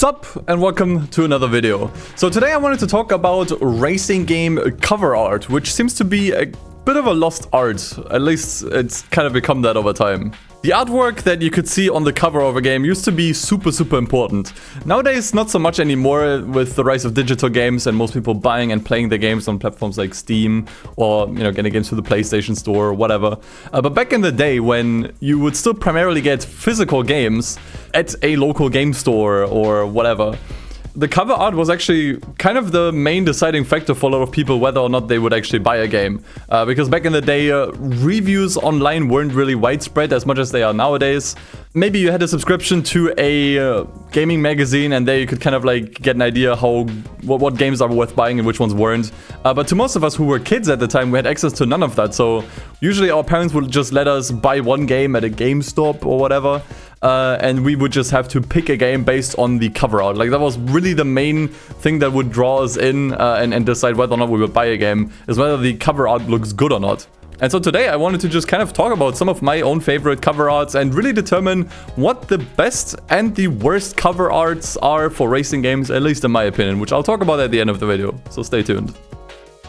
Sup and welcome to another video. So today I wanted to talk about racing game cover art, which seems to be a bit of a lost art. At least it's kind of become that over time. The artwork that you could see on the cover of a game used to be super important. Nowadays, not so much anymore with the rise of digital games and most people buying and playing their games on platforms like Steam or, getting games through the PlayStation Store or whatever. But back in the day when you would still primarily get physical games at a local game store or whatever, the cover art was actually kind of the main deciding factor for a lot of people whether or not they would actually buy a game. Because back in the day, reviews online weren't really widespread as much as they are nowadays. Maybe you had a subscription to a gaming magazine and there you could kind of like get an idea what games are worth buying and which ones weren't. But to most of us who were kids at the time, we had access to none of that. So usually our parents would just let us buy one game at a GameStop or whatever. And we would just have to pick a game based on the cover art. Like that was really the main thing that would draw us in and decide whether or not we would buy a game, is whether the cover art looks good or not. And so today I wanted to just kind of talk about some of my own favorite cover arts and really determine what the best and the worst cover arts are for racing games, at least in my opinion, which I'll talk about at the end of the video. So stay tuned.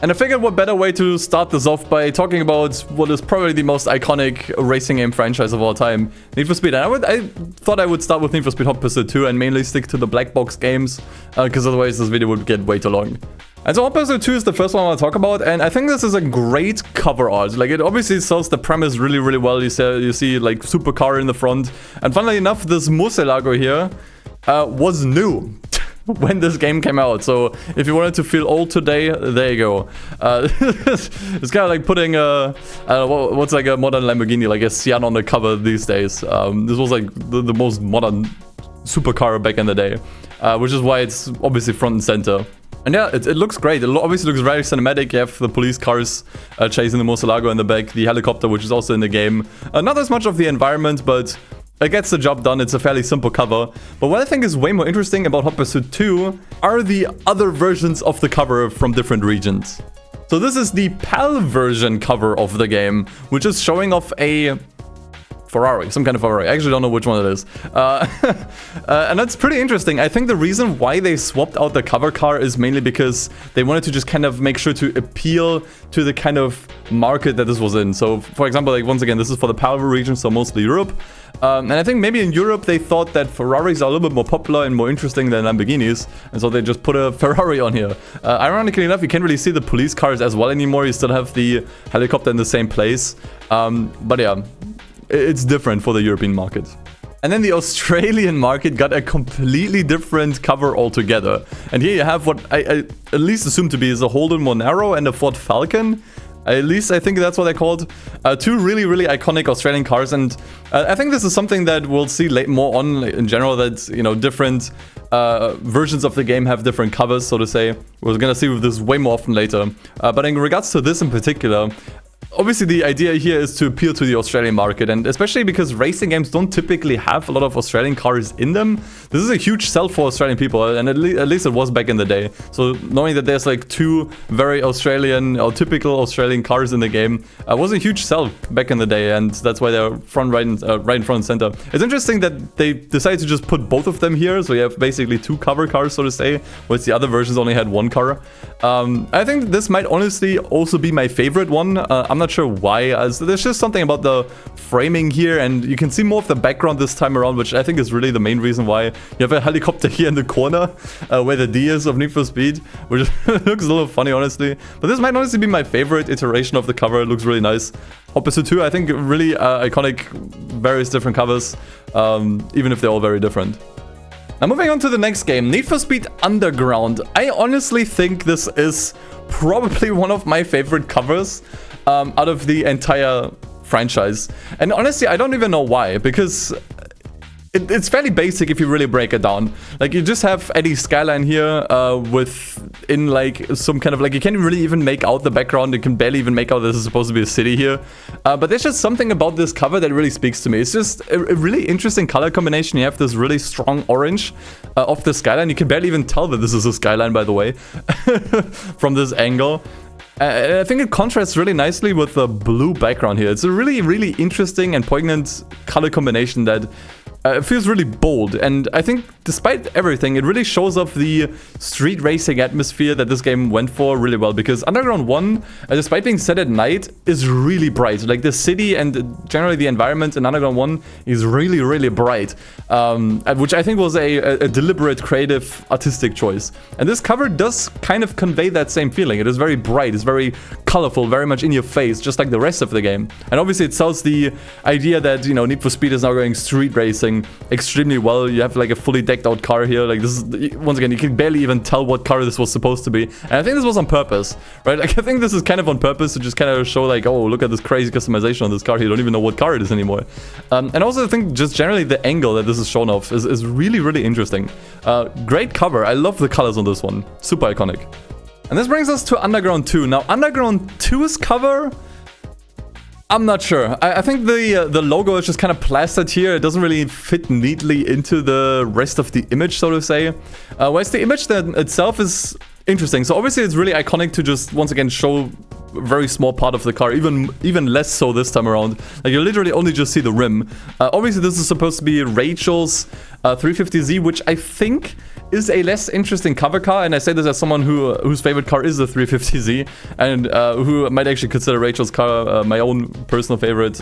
And I figured what better way to start this off by talking about what is probably the most iconic racing game franchise of all time, Need for Speed. And I thought I would start with Need for Speed Hot Pursuit 2 and mainly stick to the black box games, because otherwise this video would get way too long. And so Hot Pursuit 2 is the first one I want to talk about, and I think this is a great cover art. Like, it obviously sells the premise really well. You see like supercar in the front. And funnily enough, this Murcielago here was new when this game came out. So if you wanted to feel old today, there you go. It's kind of like putting what's like a modern Lamborghini, like a Sian on the cover these days. This was like the most modern supercar back in the day, which is why it's obviously front and center. And yeah, it looks great. It obviously looks very cinematic. You have the police cars chasing the Murcielago in the back, the helicopter, which is also in the game. Not as much of the environment, but it gets the job done. It's a fairly simple cover. But what I think is way more interesting about Hot Pursuit 2 are the other versions of the cover from different regions. So this is the PAL version cover of the game, which is showing off a Ferrari, some kind of Ferrari. I actually don't know which one it is. And that's pretty interesting. I think the reason why they swapped out the cover car is mainly because they wanted to just kind of make sure to appeal to the kind of market that this was in. So, for example, like once again, this is for the PAL region, so mostly Europe. And I think maybe in Europe they thought that Ferraris are a little bit more popular and more interesting than Lamborghinis, and so they just put a Ferrari on here. Ironically enough, you can't really see the police cars as well anymore. You still have the helicopter in the same place. But yeah, it's different for the European market. And then the Australian market got a completely different cover altogether. And here you have what I at least assume to be is a Holden Monaro and a Ford Falcon. At least I think that's what they're called. Two really iconic Australian cars, and I think this is something that we'll see more on in general, that, different versions of the game have different covers, so to say. We're gonna see this way more often later. But in regards to this in particular, obviously the idea here is to appeal to the Australian market, and especially because racing games don't typically have a lot of Australian cars in them. This is a huge sell for Australian people, and at least it was back in the day. So knowing that there's like two very Australian or typical Australian cars in the game was a huge sell back in the day, and that's why they're right in front and center. It's interesting that they decided to just put both of them here, so you have basically two cover cars, so to say, whereas the other versions only had one car. I think this might honestly also be my favorite one. I'm not sure why, as there's just something about the framing here, and you can see more of the background this time around, which I think is really the main reason why. You have a helicopter here in the corner where the D is of Need for Speed, which looks a little funny, honestly. But this might honestly be my favorite iteration of the cover. It looks really nice. Hot Pursuit 2, I think, really iconic, various different covers, even if they're all very different. Now moving on to the next game, Need for Speed Underground. I honestly think this is probably one of my favorite covers out of the entire franchise. And honestly, I don't even know why, because it's fairly basic if you really break it down. Like, you just have Eddie's skyline here within like some kind of, like, you can't really even make out the background. You can barely even make out this is supposed to be a city here. But there's just something about this cover that really speaks to me. It's just a really interesting color combination. You have this really strong orange of the skyline. You can barely even tell that this is a skyline, by the way, from this angle. I think it contrasts really nicely with the blue background here. It's a really interesting and poignant color combination that It feels really bold, and I think despite everything, it really shows off the street racing atmosphere that this game went for really well, because Underground 1, despite being set at night, is really bright. Like the city and generally the environment in Underground 1 is really, really bright, which I think was a deliberate, creative, artistic choice. And this cover does kind of convey that same feeling. It is very bright, it's very colorful, very much in your face, just like the rest of the game. And obviously it sells the idea that, you know, Need for Speed is now going street racing extremely well. You have like a fully decked out car here. Like this is, once again, you can barely even tell what car this was supposed to be. And I think this was on purpose, right? Like I think this is kind of on purpose to just kind of show like, oh, look at this crazy customization on this car here. You don't even know what car it is anymore. And also I think just generally the angle that this is shown off is really, really interesting. Great cover. I love the colors on this one. Super iconic. And this brings us to Underground 2. Now, Underground 2's cover, I'm not sure. I think the logo is just kind of plastered here. It doesn't really fit neatly into the rest of the image, so to say. Whereas the image then itself is interesting. So obviously it's really iconic to just, once again, show a very small part of the car, even less so this time around. Like you literally only just see the rim. Obviously this is supposed to be Rachel's 350Z, which I think is a less interesting cover car, and I say this as someone whose favorite car is the 350Z, and who might actually consider Rachel's car my own personal favorite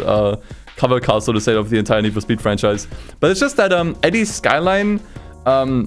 cover car, so to say, of the entire Need for Speed franchise. But it's just that Eddie's Skyline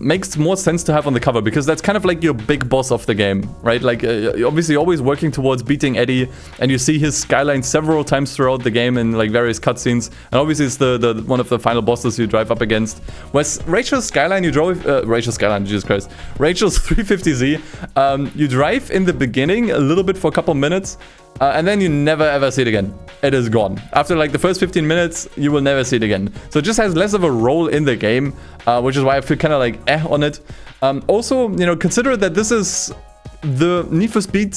makes more sense to have on the cover, because that's kind of like your big boss of the game, right? Like obviously always working towards beating Eddie, and you see his Skyline several times throughout the game in like various cutscenes, and obviously it's the one of the final bosses you drive up against. Whereas Rachel's Skyline, you drove Rachel's Skyline, Jesus Christ, Rachel's 350Z, you drive in the beginning a little bit for a couple minutes, and then you never ever see it again. It is gone. After like the first 15 minutes, you will never see it again. So it just has less of a role in the game, which is why I feel kind of like on it. Also, you know, consider that this is the Need for Speed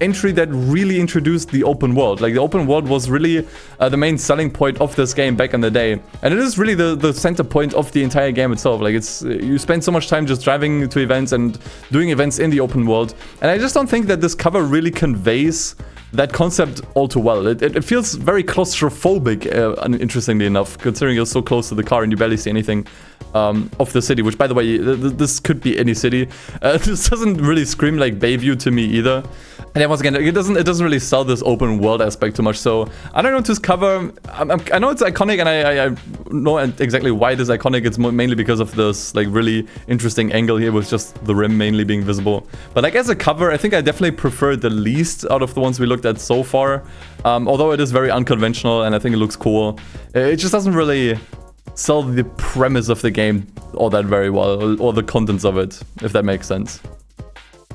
entry that really introduced the open world. Like the open world was really the main selling point of this game back in the day, and it is really the center point of the entire game itself. Like it's you spend so much time just driving to events and doing events in the open world, and I just don't think that this cover really conveys that concept all too well. It feels very claustrophobic, interestingly enough, considering you're so close to the car and you barely see anything of the city, which, by the way, this could be any city. This doesn't really scream like Bayview to me either. And then once again, it doesn't really sell this open world aspect too much. So I don't know to cover. I know it's iconic, and I know exactly why it is iconic. It's mainly because of this like really interesting angle here with just the rim mainly being visible. But like as a cover, I think I definitely prefer the least out of the ones we looked at so far. Although it is very unconventional and I think it looks cool, it just doesn't really sell the premise of the game all that very well, or the contents of it, if that makes sense.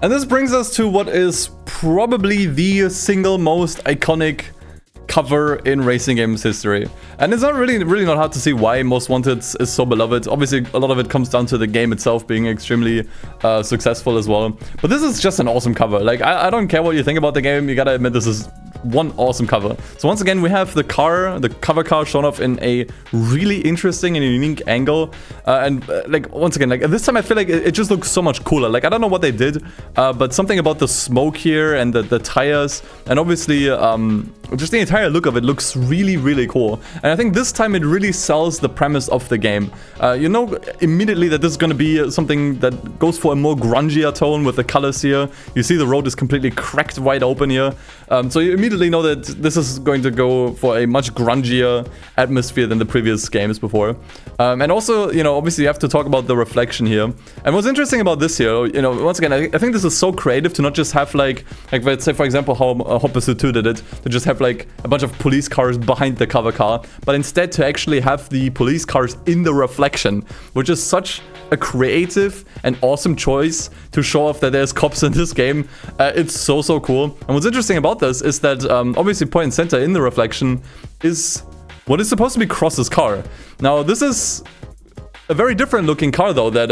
And this brings us to what is probably the single most iconic cover in racing games history. And it's not really not hard to see why Most Wanted is so beloved. Obviously, a lot of it comes down to the game itself being extremely successful as well. But this is just an awesome cover. Like, I don't care what you think about the game, you gotta admit this is one awesome cover. So once again, we have the cover car shown off in a really interesting and unique angle. Like, once again, like this time I feel like it just looks so much cooler. Like, I don't know what they did, but something about the smoke here and the tires, and obviously just the entire look of it looks really, really cool. And I think this time it really sells the premise of the game. You know immediately that this is going to be something that goes for a more grungier tone with the colors here. You see the road is completely cracked wide open here. So you immediately know that this is going to go for a much grungier atmosphere than the previous games before. And also, you know, obviously you have to talk about the reflection here. And what's interesting about this here, you know, once again, I think this is so creative to not just have like let's say for example how Hot Pursuit 2 did it, to just have like a bunch of police cars behind the cover car, but instead to actually have the police cars in the reflection, which is such a creative and awesome choice to show off that there's cops in this game. It's so cool. And what's interesting about this is that obviously point and center in the reflection is what is supposed to be Cross's car. Now this is a very different looking car though that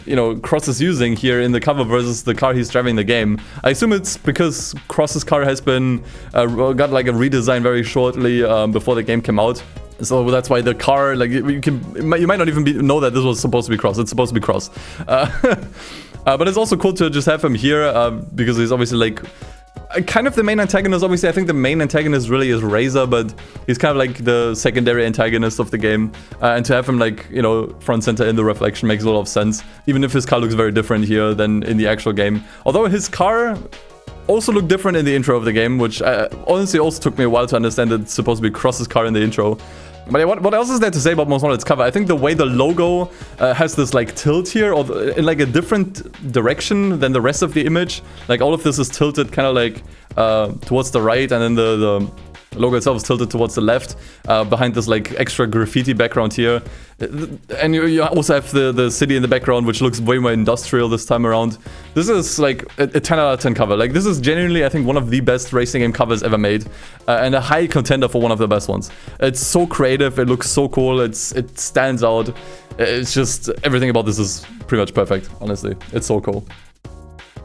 you know, Cross is using here in the cover versus the car he's driving the game. I assume it's because Cross's car has been got like a redesign very shortly before the game came out. So that's why the car, like you might not even know that this was supposed to be Cross. It's supposed to be Cross. But it's also cool to just have him here because he's obviously like, kind of the main antagonist. Obviously, I think the main antagonist really is Razor, but he's kind of like the secondary antagonist of the game. And to have him like, you know, front center in the reflection makes a lot of sense, even if his car looks very different here than in the actual game. Although his car also looked different in the intro of the game, which honestly also took me a while to understand that it's supposed to be Cross's car in the intro. But yeah, what else is there to say about Most Wanted's cover? I think the way the logo has this like tilt here, or in like a different direction than the rest of the image. Like all of this is tilted kind of like towards the right, and then the logo itself is tilted towards the left, behind this like extra graffiti background here. And you also have the city in the background, which looks way more industrial this time around. This is like a 10 out of 10 cover. Like this is genuinely, I think, one of the best racing game covers ever made, and a high contender for one of the best ones. It's so creative, it looks so cool, it stands out. It's just, everything about this is pretty much perfect, honestly. It's so cool.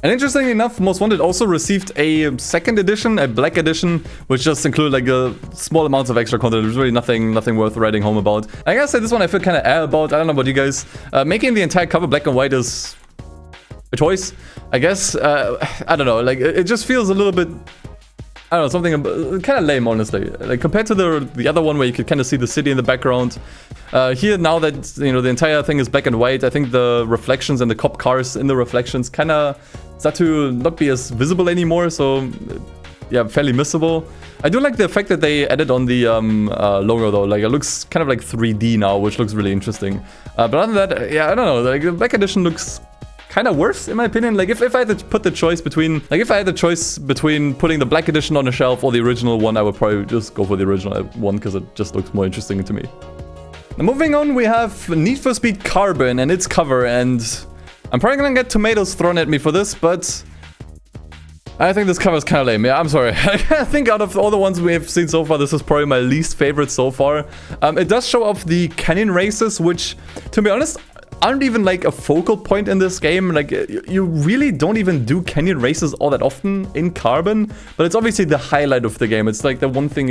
And interestingly enough, Most Wanted also received a second edition, a black edition, which just included like a small amounts of extra content. There's really nothing worth writing home about. I gotta say, this one I feel kind of about. I don't know about you guys. Making the entire cover black and white is a choice, I guess. I don't know, like it just feels a little bit, I don't know, something kind of lame, honestly. Like compared to the other one where you could kind of see the city in the background. Here, now that, you know, the entire thing is black and white, I think the reflections and the cop cars in the reflections kind of start to not be as visible anymore. So, yeah, fairly missable. I do like the effect that they added on the logo, though. Like, it looks kind of like 3D now, which looks really interesting. But other than that, yeah, I don't know. Like, the black edition looks kind of worse, in my opinion. Like, if I had to put the choice between, like, if I had the choice between putting the black edition on a shelf or the original one, I would probably just go for the original one, because it just looks more interesting to me. Now, moving on, we have Need for Speed Carbon and its cover, and I'm probably gonna get tomatoes thrown at me for this, but I think this cover is kind of lame. Yeah, I'm sorry. I think out of all the ones we have seen so far, this is probably my least favorite so far. It does show off the canyon races, which, to be honest, aren't even like a focal point in this game. Like, you really don't even do canyon races all that often in Carbon, but it's obviously the highlight of the game. It's like the one thing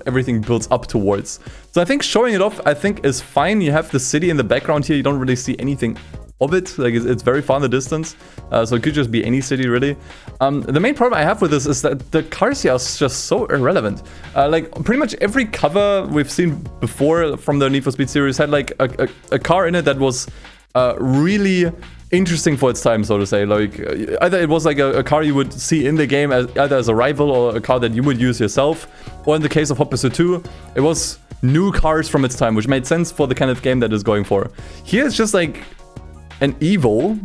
everything builds up towards. So I think showing it off, I think, is fine. You have the city in the background here. You don't really see anything of it. Like, it's very far in the distance, so it could just be any city, really. The main problem I have with this is that the cars here are just so irrelevant. Like, pretty much every cover we've seen before from the Need for Speed series had like a car in it that was really interesting for its time, so to say. Like, either it was like a car you would see in the game either as a rival, or a car that you would use yourself, or in the case of Hot Pursuit 2, it was new cars from its time, which made sense for the kind of game that it's going for. Here it's just like an Evo,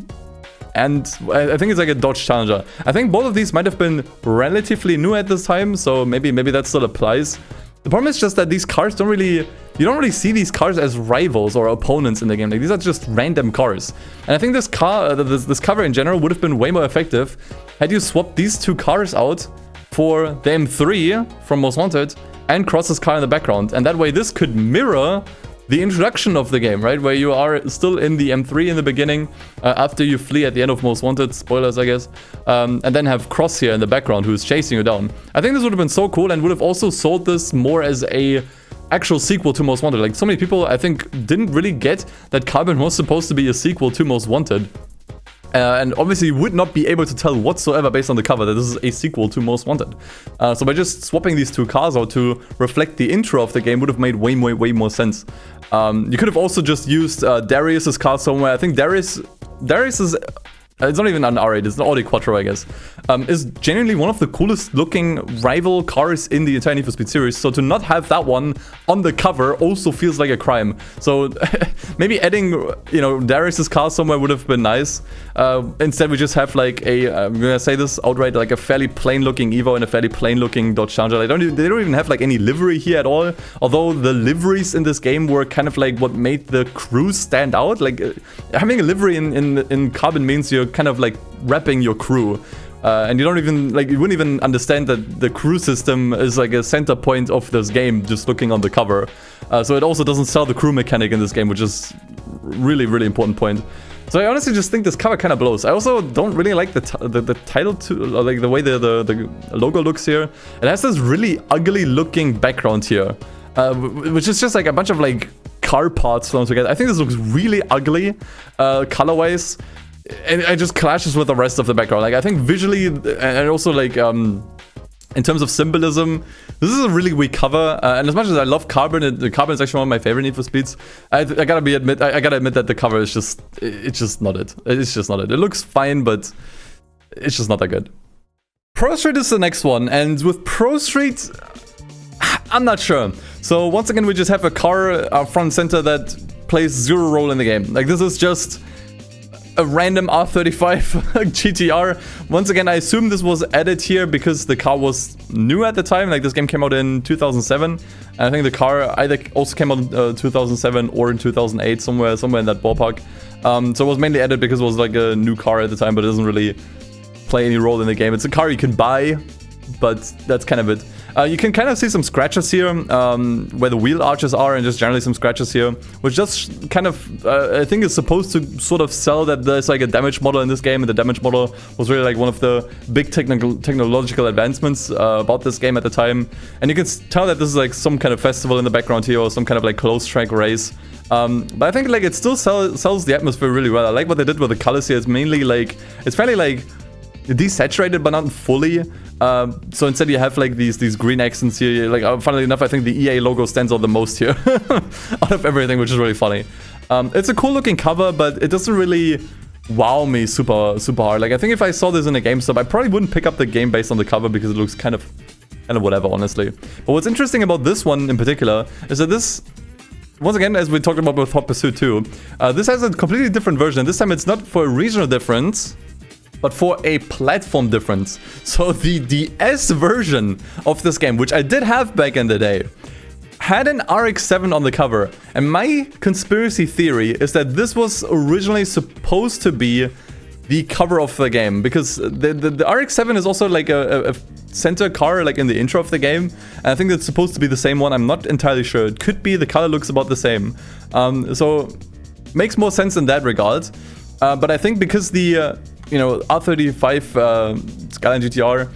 and I think it's like a Dodge Challenger. I think both of these might have been relatively new at this time, so maybe that still applies. The problem is just that these cars you don't really see these cars as rivals or opponents in the game. Like, these are just random cars. And I think this cover in general would have been way more effective had you swapped these two cars out for the M3 from Most Wanted and Cross's car in the background. And that way this could mirror the introduction of the game, right? Where you are still in the M3 in the beginning, after you flee at the end of Most Wanted, spoilers, I guess, and then have Cross here in the background who's chasing you down. I think this would have been so cool, and would have also sold this more as a actual sequel to Most Wanted. Like, so many people, I think, didn't really get that Carbon was supposed to be a sequel to Most Wanted. And obviously you would not be able to tell whatsoever based on the cover that this is a sequel to Most Wanted. So by just swapping these two cars out to reflect the intro of the game would have made way more sense. You could have also just used Darius's car somewhere. I think Darius is... it's not even an R8, it's an Audi Quattro, I guess. Is genuinely one of the coolest looking rival cars in the entire Need for Speed series. So to not have that one on the cover also feels like a crime. So maybe adding, Darius's car somewhere would have been nice. Instead, we just have like I'm gonna say this outright, like a fairly plain looking Evo and a fairly plain looking Dodge Challenger. They don't even have like any livery here at all. Although the liveries in this game were kind of like what made the crews stand out. Like, having a livery in Carbon means you're kind of like wrapping your crew, and you don't even you wouldn't even understand that the crew system is like a center point of this game just looking on the cover. So it also doesn't sell the crew mechanic in this game, which is really important point. So I honestly just think this cover kind of blows. I also don't really like the title like the way the logo looks here. It has this really ugly looking background here, which is just like a bunch of like car parts thrown together. I think this looks really ugly color-wise. it just clashes with the rest of the background. Like, I think visually and also like in terms of symbolism, this is a really weak cover. And as much as I love Carbon, the Carbon is actually one of my favorite Need for Speeds. I gotta admit that the cover is just, it's just not it. It's just not it. It looks fine, but it's just not that good. ProStreet is the next one, and with ProStreet, I'm not sure. So once again, we just have a car front and center that plays zero role in the game. Like, this is just a random R35 GTR. Once again, I assume this was added here because the car was new at the time. Like, this game came out in 2007. And I think the car either also came out in 2007 or in 2008, somewhere in that ballpark. So it was mainly added because it was like a new car at the time, but it doesn't really play any role in the game. It's a car you can buy, but that's kind of it. You can kind of see some scratches here where the wheel arches are, and just generally some scratches here, which just kind of, I think is supposed to sort of sell that there's like a damage model in this game, and the damage model was really like one of the big technological advancements about this game at the time. And you can tell that this is like some kind of festival in the background here, or some kind of like close track race. But I think like it still sells the atmosphere really well. I like what they did with the colors here. It's mainly like, it's fairly like desaturated, but not fully. So instead you have like these green accents here. Like, funnily enough, I think the EA logo stands out the most here out of everything, which is really funny. It's a cool looking cover, but it doesn't really wow me super hard. Like, I think if I saw this in a GameStop, I probably wouldn't pick up the game based on the cover because it looks kind of whatever, honestly. But what's interesting about this one in particular is that this, once again, as we talked about with Hot Pursuit 2, this has a completely different version. This time it's not for a regional difference, but for a platform difference. So the DS version of this game, which I did have back in the day, had an RX-7 on the cover. And my conspiracy theory is that this was originally supposed to be the cover of the game, because the RX-7 is also like a center car, like in the intro of the game. And I think it's supposed to be the same one. I'm not entirely sure. It could be. The color looks about the same. So makes more sense in that regard. But I think because the R35 Skyline GTR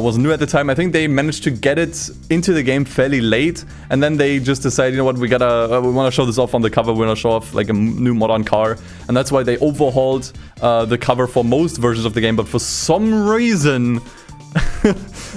was new at the time, I think they managed to get it into the game fairly late, and then they just decided, you know what, we want to show this off on the cover. We want to show off like a new modern car, and that's why they overhauled the cover for most versions of the game. But for some reason,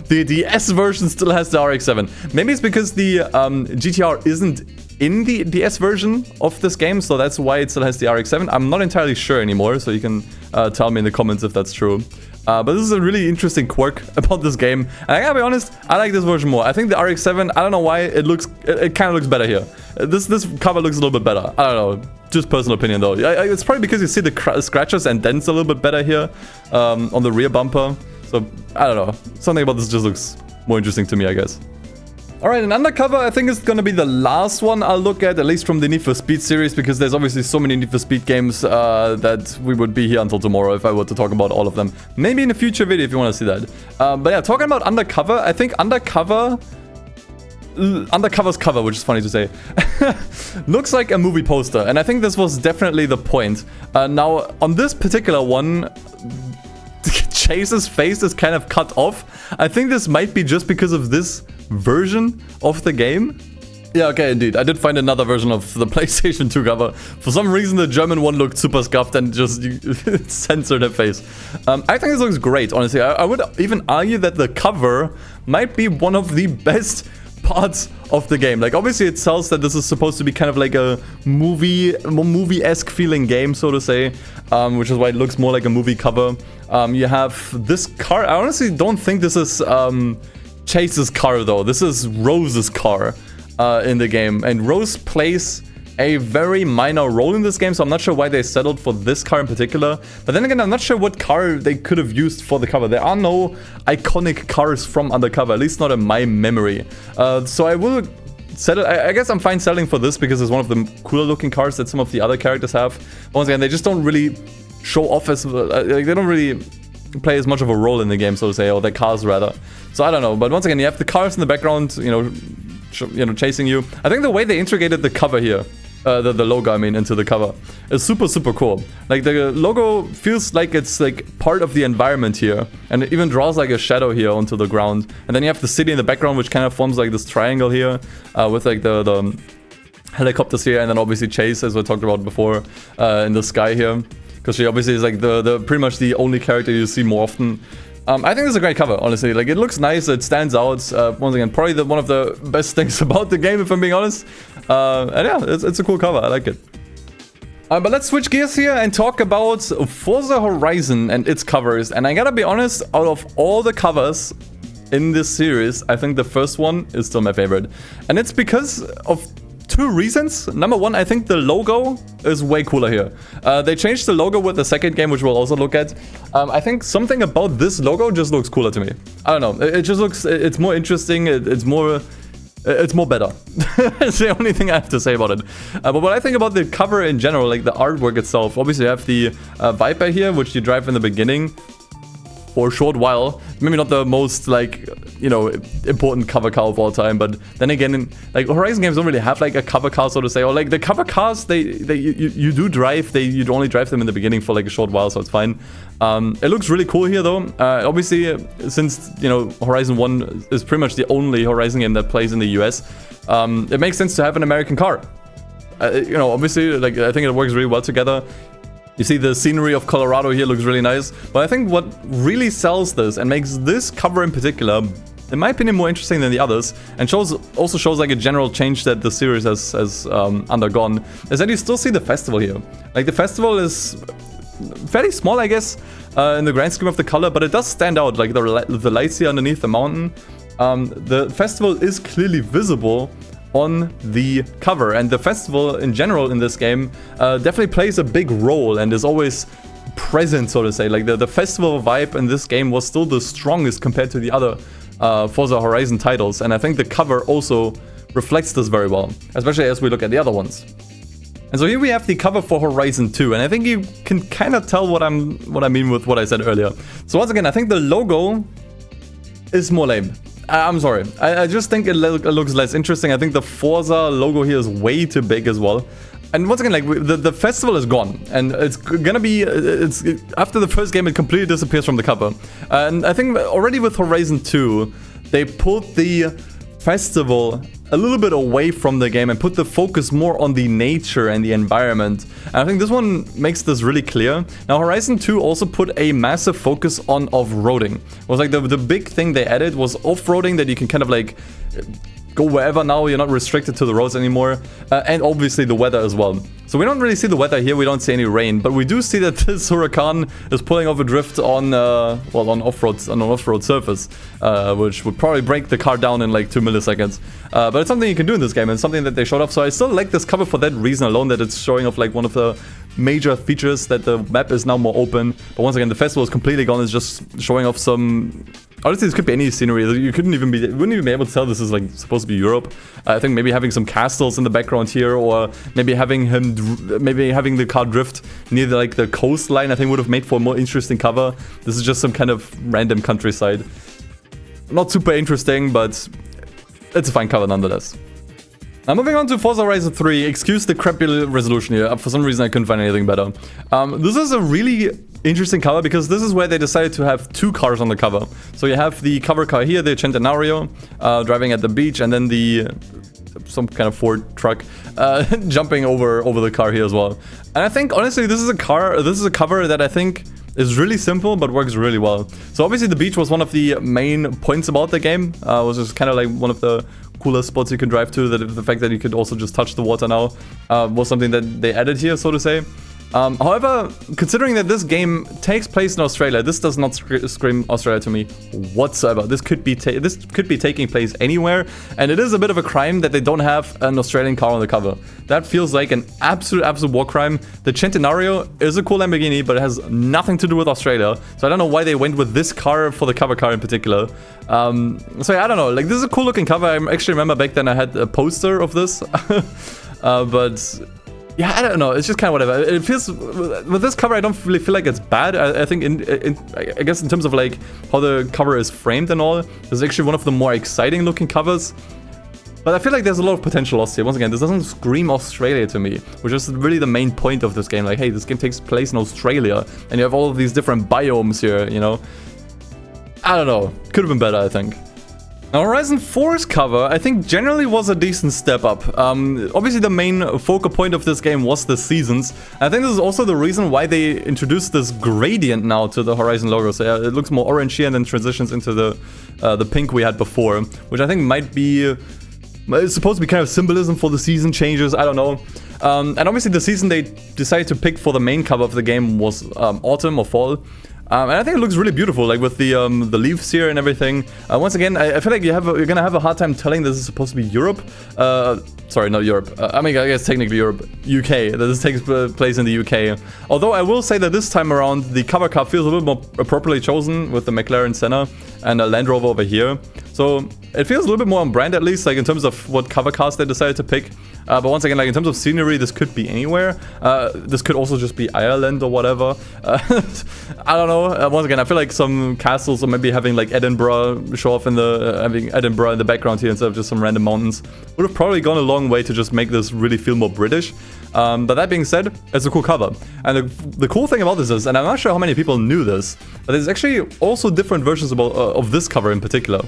the DS version still has the RX-7. Maybe it's because the GTR isn't in the DS version of this game, so that's why it still has the RX-7. I'm not entirely sure anymore, so you can tell me in the comments if that's true. But this is a really interesting quirk about this game. And I gotta be honest, I like this version more. I think the RX-7, I don't know why, it kind of looks better here. This cover looks a little bit better. I don't know, just personal opinion though. It's probably because you see the scratches and dents a little bit better here on the rear bumper. So, I don't know. Something about this just looks more interesting to me, I guess. Alright, and Undercover I think is gonna be the last one I'll look at least from the Need for Speed series, because there's obviously so many Need for Speed games that we would be here until tomorrow if I were to talk about all of them. Maybe in a future video if you want to see that. But yeah, talking about Undercover, I think Undercover's cover, which is funny to say, looks like a movie poster, and I think this was definitely the point. Now, on this particular one, Chase's face is kind of cut off. I think this might be just because of this version of the game. Yeah, okay, indeed. I did find another version of the PlayStation 2 cover. For some reason, the German one looked super scuffed and just censored her face. I think this looks great, honestly. I would even argue that the cover might be one of the best parts of the game. Like, obviously it sells that this is supposed to be kind of like a movie-esque feeling game, so to say, which is why it looks more like a movie cover. You have this car. I honestly don't think this is Chase's car though. This is Rose's car in the game, and Rose plays a very minor role in this game, so I'm not sure why they settled for this car in particular. But then again, I'm not sure what car they could have used for the cover. There are no iconic cars from Undercover, at least not in my memory. So I will settle. I guess I'm fine settling for this because it's one of the cooler looking cars that some of the other characters have. Once again, they just don't really show off as like, they don't really play as much of a role in the game, so to say, or their cars rather. So I don't know. But once again, you have the cars in the background, you know, chasing you. I think the way they integrated the cover here, the logo, I mean, into the cover, is super cool. Like, the logo feels like it's like part of the environment here, and it even draws like a shadow here onto the ground. And then you have the city in the background, which kind of forms like this triangle here, with like the helicopters here, and then obviously Chase, as we talked about before, in the sky here. because she obviously is like the pretty much the only character you see more often. I think this is a great cover, honestly. Like, it looks nice, it stands out. Once again, probably one of the best things about the game, if I'm being honest. And yeah, it's a cool cover, I like it. But let's switch gears here and talk about Forza Horizon and its covers. And I gotta be honest, out of all the covers in this series, I think the first one is still my favorite. And it's because of two reasons. Number one, I think the logo is way cooler here. They changed the logo with the second game, which we'll also look at. I think something about this logo just looks cooler to me. I don't know. It just looks, it's more interesting. It's more better. It's the only thing I have to say about it. But what I think about the cover in general, like the artwork itself, obviously you have the Viper here, which you drive in the beginning for a short while. Maybe not the most, like, you know, important cover car of all time, but then again, like, Horizon games don't really have like a cover car, so to say, or like the cover cars you do drive, you only drive them in the beginning for like a short while, so it's fine. It looks really cool here though. Obviously, since, you know, Horizon 1 is pretty much the only Horizon game that plays in the US, it makes sense to have an American car. You know, obviously, like, I think it works really well together. You see the scenery of Colorado here looks really nice. But I think what really sells this and makes this cover in particular, in my opinion, more interesting than the others, and also shows like a general change that the series has undergone, is that you still see the festival here. Like, the festival is fairly small, I guess, in the grand scheme of the color, but it does stand out. Like, the lights here underneath the mountain. The festival is clearly visible on the cover, and the festival in general in this game definitely plays a big role and is always present, so to say. Like, the festival vibe in this game was still the strongest compared to the other Forza Horizon titles, and I think the cover also reflects this very well, especially as we look at the other ones. And so here we have the cover for Horizon 2, and I think you can kind of tell what I mean with what I said earlier. So once again, I think the logo is more lame. I'm sorry. I just think it looks less interesting. I think the Forza logo here is way too big as well. And once again, like, the festival is gone, and it's gonna be, after the first game, it completely disappears from the cover. And I think already with Horizon 2, they pulled the festival a little bit away from the game and put the focus more on the nature and the environment. And I think this one makes this really clear. Now, Horizon 2 also put a massive focus on off-roading. It was like the big thing they added was off-roading, that you can kind of like go wherever now, you're not restricted to the roads anymore, and obviously the weather as well. So we don't really see the weather here, we don't see any rain, but we do see that this Huracan is pulling off a drift on, well, on an off-road surface, which would probably break the car down in like 2 milliseconds. But it's something you can do in this game, and it's something that they showed off, so I still like this cover for that reason alone, that it's showing off like one of the major features, that the map is now more open. But once again, the festival is completely gone. It's just showing off some, honestly, this could be any scenery. You wouldn't even be able to tell this is like supposed to be Europe. I think maybe having some castles in the background here, or maybe having the car drift near the coastline, I think would have made for a more interesting cover. This is just some kind of random countryside. Not super interesting, but it's a fine cover nonetheless. Now, moving on to Forza Horizon 3, excuse the crappy resolution here, for some reason I couldn't find anything better. This is a really interesting cover, because this is where they decided to have two cars on the cover. So you have the cover car here, the Centenario, driving at the beach, and then some kind of Ford truck jumping over the car here as well. And I think, honestly, this is a cover that I think is really simple, but works really well. So obviously the beach was one of the main points about the game. Was just kind of like one of the cooler spots you can drive to. That the fact that you could also just touch the water now was something that they added here, so to say. However, considering that this game takes place in Australia, this does not scream Australia to me whatsoever. This could be taking place anywhere, and it is a bit of a crime that they don't have an Australian car on the cover. That feels like an absolute war crime. The Centenario is a cool Lamborghini, but it has nothing to do with Australia. So I don't know why they went with this car for the cover car in particular. So yeah, I don't know. Like, this is a cool looking cover. I actually remember back then I had a poster of this, but yeah, I don't know. It's just kind of whatever. It feels, with this cover, I don't really feel like it's bad. I think I guess in terms of like how the cover is framed and all, this is actually one of the more exciting looking covers. But I feel like there's a lot of potential lost here. Once again, this doesn't scream Australia to me, which is really the main point of this game. Like, hey, this game takes place in Australia, and you have all of these different biomes here, you know? I don't know. Could have been better, I think. Now, Horizon 4's cover, I think, generally was a decent step up. Obviously, the main focal point of this game was the seasons. I think this is also the reason why they introduced this gradient now to the Horizon logo. So yeah, it looks more orange here and then transitions into the pink we had before, which I think might be... It's supposed to be kind of symbolism for the season changes, I don't know. And obviously the season they decided to pick for the main cover of the game was autumn or fall. And I think it looks really beautiful, like with the leaves here and everything. Once again, I feel like you're gonna have a hard time telling this is supposed to be Europe. Sorry, not Europe. I mean, I guess technically Europe. UK. That this takes place in the UK. Although I will say that this time around, the cover car feels a little more appropriately chosen with the McLaren Senna and a Land Rover over here. So it feels a little bit more on brand, at least, like in terms of what cover cars they decided to pick. But once again, like in terms of scenery, this could be anywhere. This could also just be Ireland or whatever. I don't know. Once again, I feel like some castles or maybe having like Edinburgh show off in the having Edinburgh in the background here instead of just some random mountains would have probably gone a long way to just make this really feel more British. But that being said, it's a cool cover. And the cool thing about this is, and I'm not sure how many people knew this, but there's actually also different versions of this cover in particular.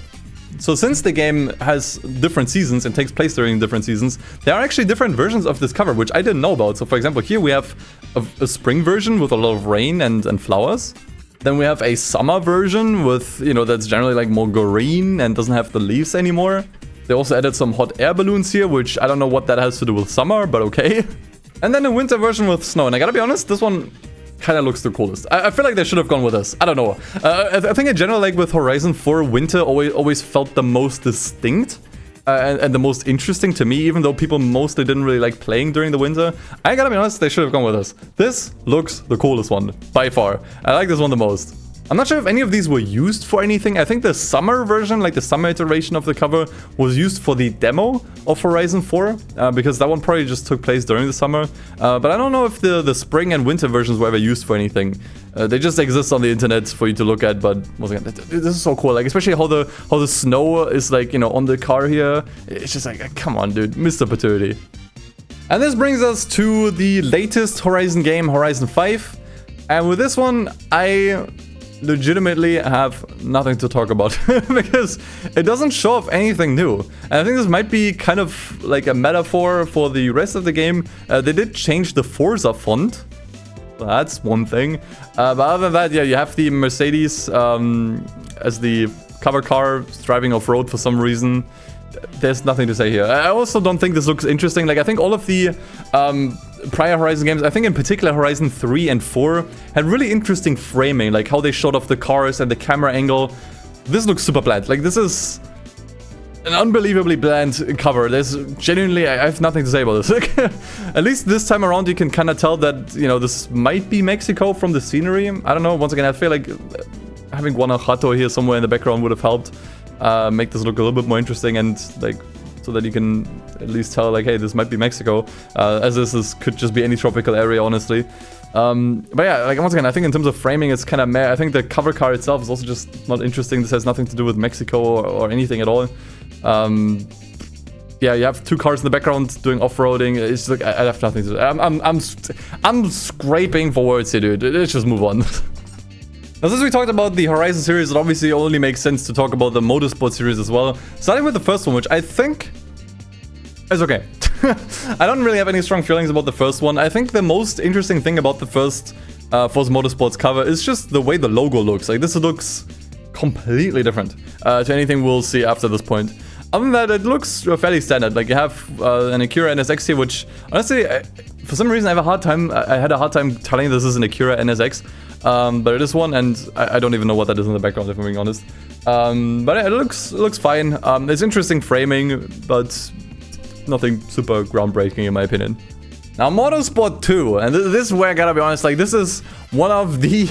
So since the game has different seasons and takes place during different seasons, there are actually different versions of this cover, which I didn't know about. So for example, here we have a spring version with a lot of rain and flowers. Then we have a summer version with, you know, that's generally like more green and doesn't have the leaves anymore. They also added some hot air balloons here, which I don't know what that has to do with summer, but okay. And then a winter version with snow. And I gotta be honest, this one kind of looks the coolest. I feel like they should have gone with this. I don't know. I think in general, like with Horizon 4, winter always felt the most distinct and the most interesting to me, even though people mostly didn't really like playing during the winter. I gotta be honest, they should have gone with this. This looks the coolest one, by far. I like this one the most. I'm not sure if any of these were used for anything. I think the summer version, like the summer iteration of the cover, was used for the demo of Horizon 4, because that one probably just took place during the summer. But I don't know if the spring and winter versions were ever used for anything. They just exist on the internet for you to look at, but once again, this is so cool. Like, especially how the snow is, like, you know, on the car here. It's just like, come on, dude, missed opportunity. And this brings us to the latest Horizon game, Horizon 5. And with this one, I legitimately have nothing to talk about because it doesn't show off anything new. And I think this might be kind of like a metaphor for the rest of the game. They did change the Forza font. So that's one thing. But other than that, yeah, you have the Mercedes as the cover car driving off-road for some reason. There's nothing to say here. I also don't think this looks interesting. Like, I think all of the prior Horizon games, I think in particular Horizon 3 and 4, had really interesting framing, like how they showed off the cars and the camera angle. This looks super bland. Like, this is an unbelievably bland cover. There's genuinely, I have nothing to say about this. At least this time around, you can kind of tell that, you know, this might be Mexico from the scenery. I don't know. Once again, I feel like having Guanajuato here somewhere in the background would have helped make this look a little bit more interesting, and like so that you can at least tell, like, hey, this might be Mexico, as this could just be any tropical area, honestly. But yeah, like, once again, I think in terms of framing, it's kind of meh. I think the cover car itself is also just not interesting. This has nothing to do with Mexico or anything at all. Yeah, you have two cars in the background doing off-roading. It's like, I have nothing to do. I'm scraping for words here, dude. Let's just move on. Now, since we talked about the Horizon series, it obviously only makes sense to talk about the Motorsport series as well. Starting with the first one, which I think is okay. I don't really have any strong feelings about the first one. I think the most interesting thing about the first Forza Motorsport's cover is just the way the logo looks. Like, this looks completely different to anything we'll see after this point. Other than that, it looks fairly standard. Like, you have an Acura NSX here, which honestly, for some reason, I had a hard time telling this is an Acura NSX. But it is one, and I don't even know what that is in the background, if I'm being honest. But it looks fine. It's interesting framing, but nothing super groundbreaking in my opinion. Now, Motorsport 2, and this is where I gotta be honest, like, this is one of the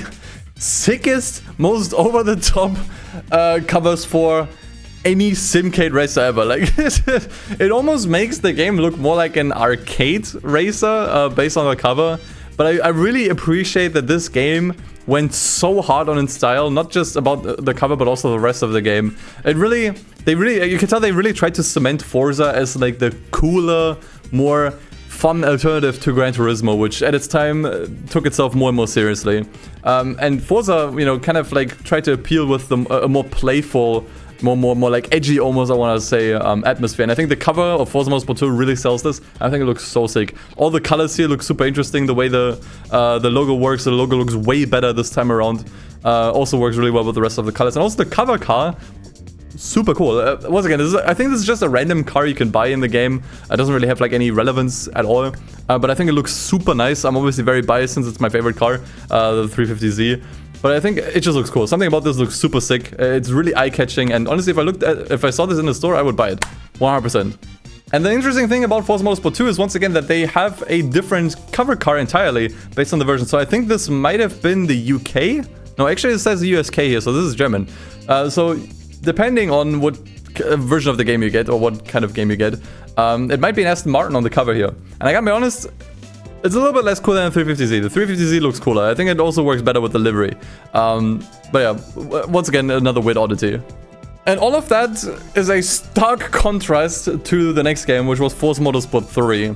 sickest, most over-the-top covers for any simcade racer ever. Like, it almost makes the game look more like an arcade racer based on the cover. But I really appreciate that this game went so hard on its style, not just about the cover, but also the rest of the game. You can tell they really tried to cement Forza as like the cooler, more fun alternative to Gran Turismo, which at its time took itself more and more seriously. And Forza, you know, kind of like tried to appeal with a more playful more like edgy, almost, I want to say, atmosphere. And I think the cover of Forza Motorsport 2 really sells this. I think it looks so sick. All the colors here look super interesting. The way the logo works, the logo looks way better this time around. Also works really well with the rest of the colors. And also the cover car, super cool. Once again, I think this is just a random car you can buy in the game. It doesn't really have like any relevance at all. But I think it looks super nice. I'm obviously very biased since it's my favorite car, the 350Z. But I think it just looks cool. Something about this looks super sick. It's really eye-catching. And honestly, if I saw this in the store, I would buy it. 100%. And the interesting thing about Forza Motorsport 2 is, once again, that they have a different cover car entirely based on the version. So I think this might have been the UK. No, actually it says USK here, so this is German. So depending on what version of the game you get, or what kind of game you get, it might be an Aston Martin on the cover here. And I gotta be honest, it's a little bit less cool than the 350Z. The 350Z looks cooler. I think it also works better with the livery. But yeah, once again, another weird oddity. And all of that is a stark contrast to the next game, which was Forza Motorsport 3,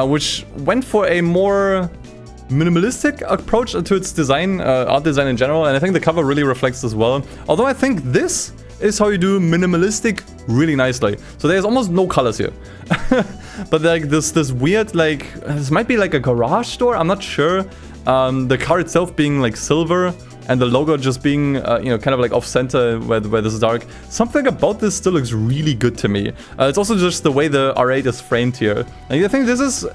which went for a more minimalistic approach to its design, art design in general, and I think the cover really reflects as well. Although I think this is how you do minimalistic really nicely. So there's almost no colors here. But like this weird, like, this might be like a garage door, I'm not sure. The car itself being like silver, and the logo just being, you know, kind of like off-center where this is dark. Something about this still looks really good to me. It's also just the way the R8 is framed here. And I think this is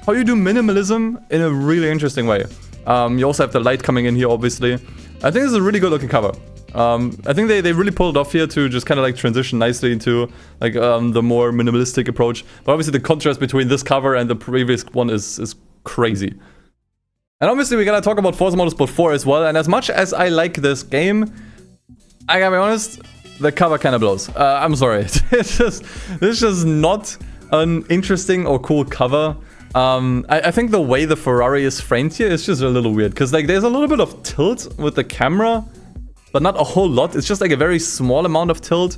how you do minimalism in a really interesting way. You also have the light coming in here, obviously. I think this is a really good looking cover. I think they really pulled it off here to just kind of like transition nicely into like the more minimalistic approach. But obviously the contrast between this cover and the previous one is crazy. And obviously we gotta talk about Forza Motorsport 4 as well. And as much as I like this game, I gotta be honest, the cover kind of blows. I'm sorry. It's just not an interesting or cool cover. I think the way the Ferrari is framed here is just a little weird. Because like there's a little bit of tilt with the camera, but not a whole lot. It's just like a very small amount of tilt.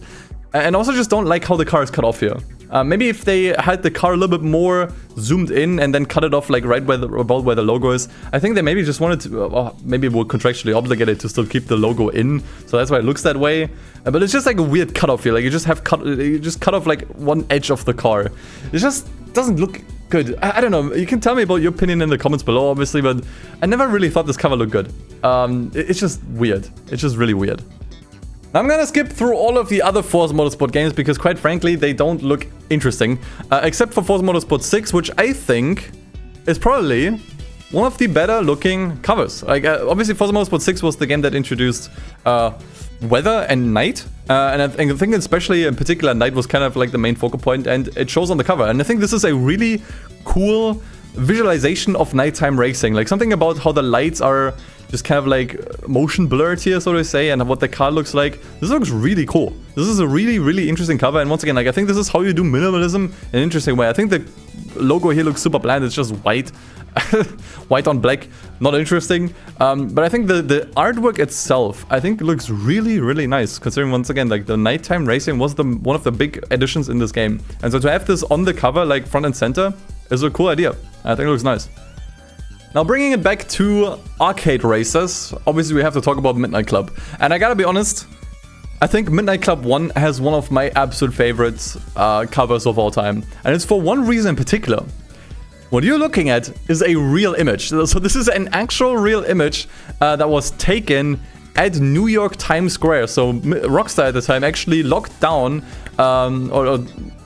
And also just don't like how the car is cut off here. Maybe if they had the car a little bit more zoomed in and then cut it off like right about where the logo is. I think they maybe just wanted to, maybe were contractually obligated to still keep the logo in. So that's why it looks that way. But it's just like a weird cut off here. Like you just cut off like one edge of the car. It just doesn't look good. I don't know. You can tell me about your opinion in the comments below, obviously, but I never really thought this cover looked good. It's just weird. It's just really weird. I'm gonna skip through all of the other Forza Motorsport games because, quite frankly, they don't look interesting. Except for Forza Motorsport 6, which I think is probably one of the better looking covers. Like, obviously, Forza Motorsport 6 was the game that introduced weather and night. And I think especially in particular, night was kind of like the main focal point, and it shows on the cover. And I think this is a really cool visualization of nighttime racing. Like something about how the lights are just kind of like motion blurred here, so to say, and what the car looks like. This looks really cool. This is a really, really interesting cover. And once again, like I think this is how you do minimalism in an interesting way. I think the logo here looks super bland. It's just white. White on black, not interesting. But I think the artwork itself, I think looks really, really nice, considering once again, like the nighttime racing was one of the big additions in this game. And so to have this on the cover, like front and center, is a cool idea. I think it looks nice. Now bringing it back to arcade races, obviously we have to talk about Midnight Club. And I gotta be honest, I think Midnight Club 1 has one of my absolute favorites covers of all time. And it's for one reason in particular. What you're looking at is a real image. So this is an actual real image that was taken at New York Times Square. So Rockstar at the time actually locked down or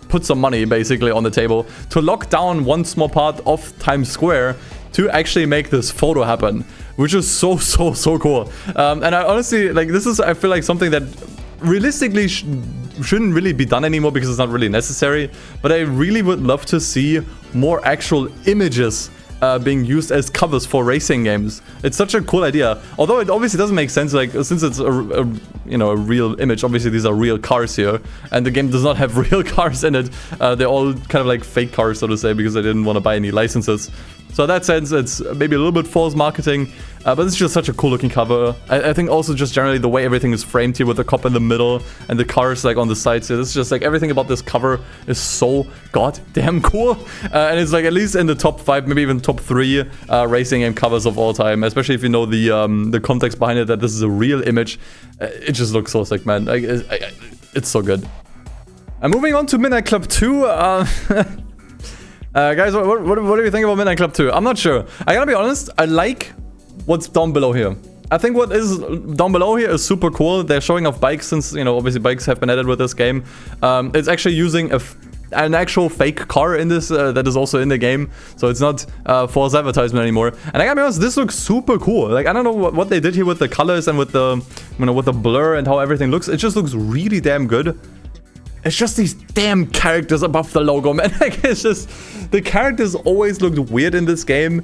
put some money basically on the table to lock down one small part of Times Square to actually make this photo happen, which is so cool. And I honestly, like, this is, I feel like something that realistically shouldn't really be done anymore because it's not really necessary, but I really would love to see more actual images being used as covers for racing games. It's such a cool idea, although it obviously doesn't make sense, like, since it's a real image. Obviously these are real cars here, and the game does not have real cars in it. They're all kind of like fake cars, so to say, because I didn't want to buy any licenses. So in that sense, it's maybe a little bit false marketing, but it's just such a cool looking cover. I think also just generally the way everything is framed here with the cop in the middle and the cars like on the sides here. It's just like everything about this cover is so goddamn cool. And it's like at least in the top 5, maybe even top 3 racing game covers of all time, especially if you know the context behind it, that this is a real image. It just looks so sick, man. It's so good. And moving on to Midnight Club 2. Guys, what do you think about Midnight Club 2? I'm not sure. I gotta be honest, I like what's down below here. I think what is down below here is super cool. They're showing off bikes since, you know, obviously bikes have been added with this game. It's actually using an actual fake car in this that is also in the game. So it's not false advertisement anymore. And I gotta be honest, this looks super cool. Like, I don't know what they did here with the colors and with the, you know, with the blur and how everything looks. It just looks really damn good. It's just these damn characters above the logo, man. Like, it's just... The characters always looked weird in this game,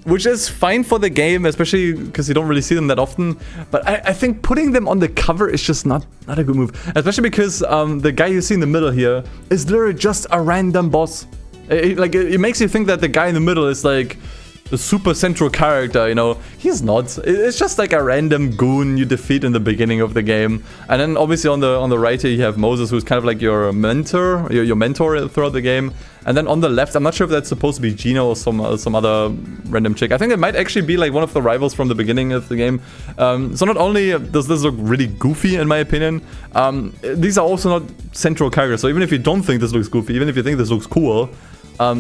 which is fine for the game, especially because you don't really see them that often. But I think putting them on the cover is just not a good move. Especially because the guy you see in the middle here is literally just a random boss. It makes you think that the guy in the middle is like... the super central character, you know. He's not. It's just like a random goon you defeat in the beginning of the game. And then obviously on the right here you have Moses, who's kind of like your mentor, your mentor throughout the game. And then on the left, I'm not sure if that's supposed to be Gina or some other random chick. I think it might actually be like one of the rivals from the beginning of the game. So not only does this look really goofy in my opinion, these are also not central characters. So even if you don't think this looks goofy, even if you think this looks cool,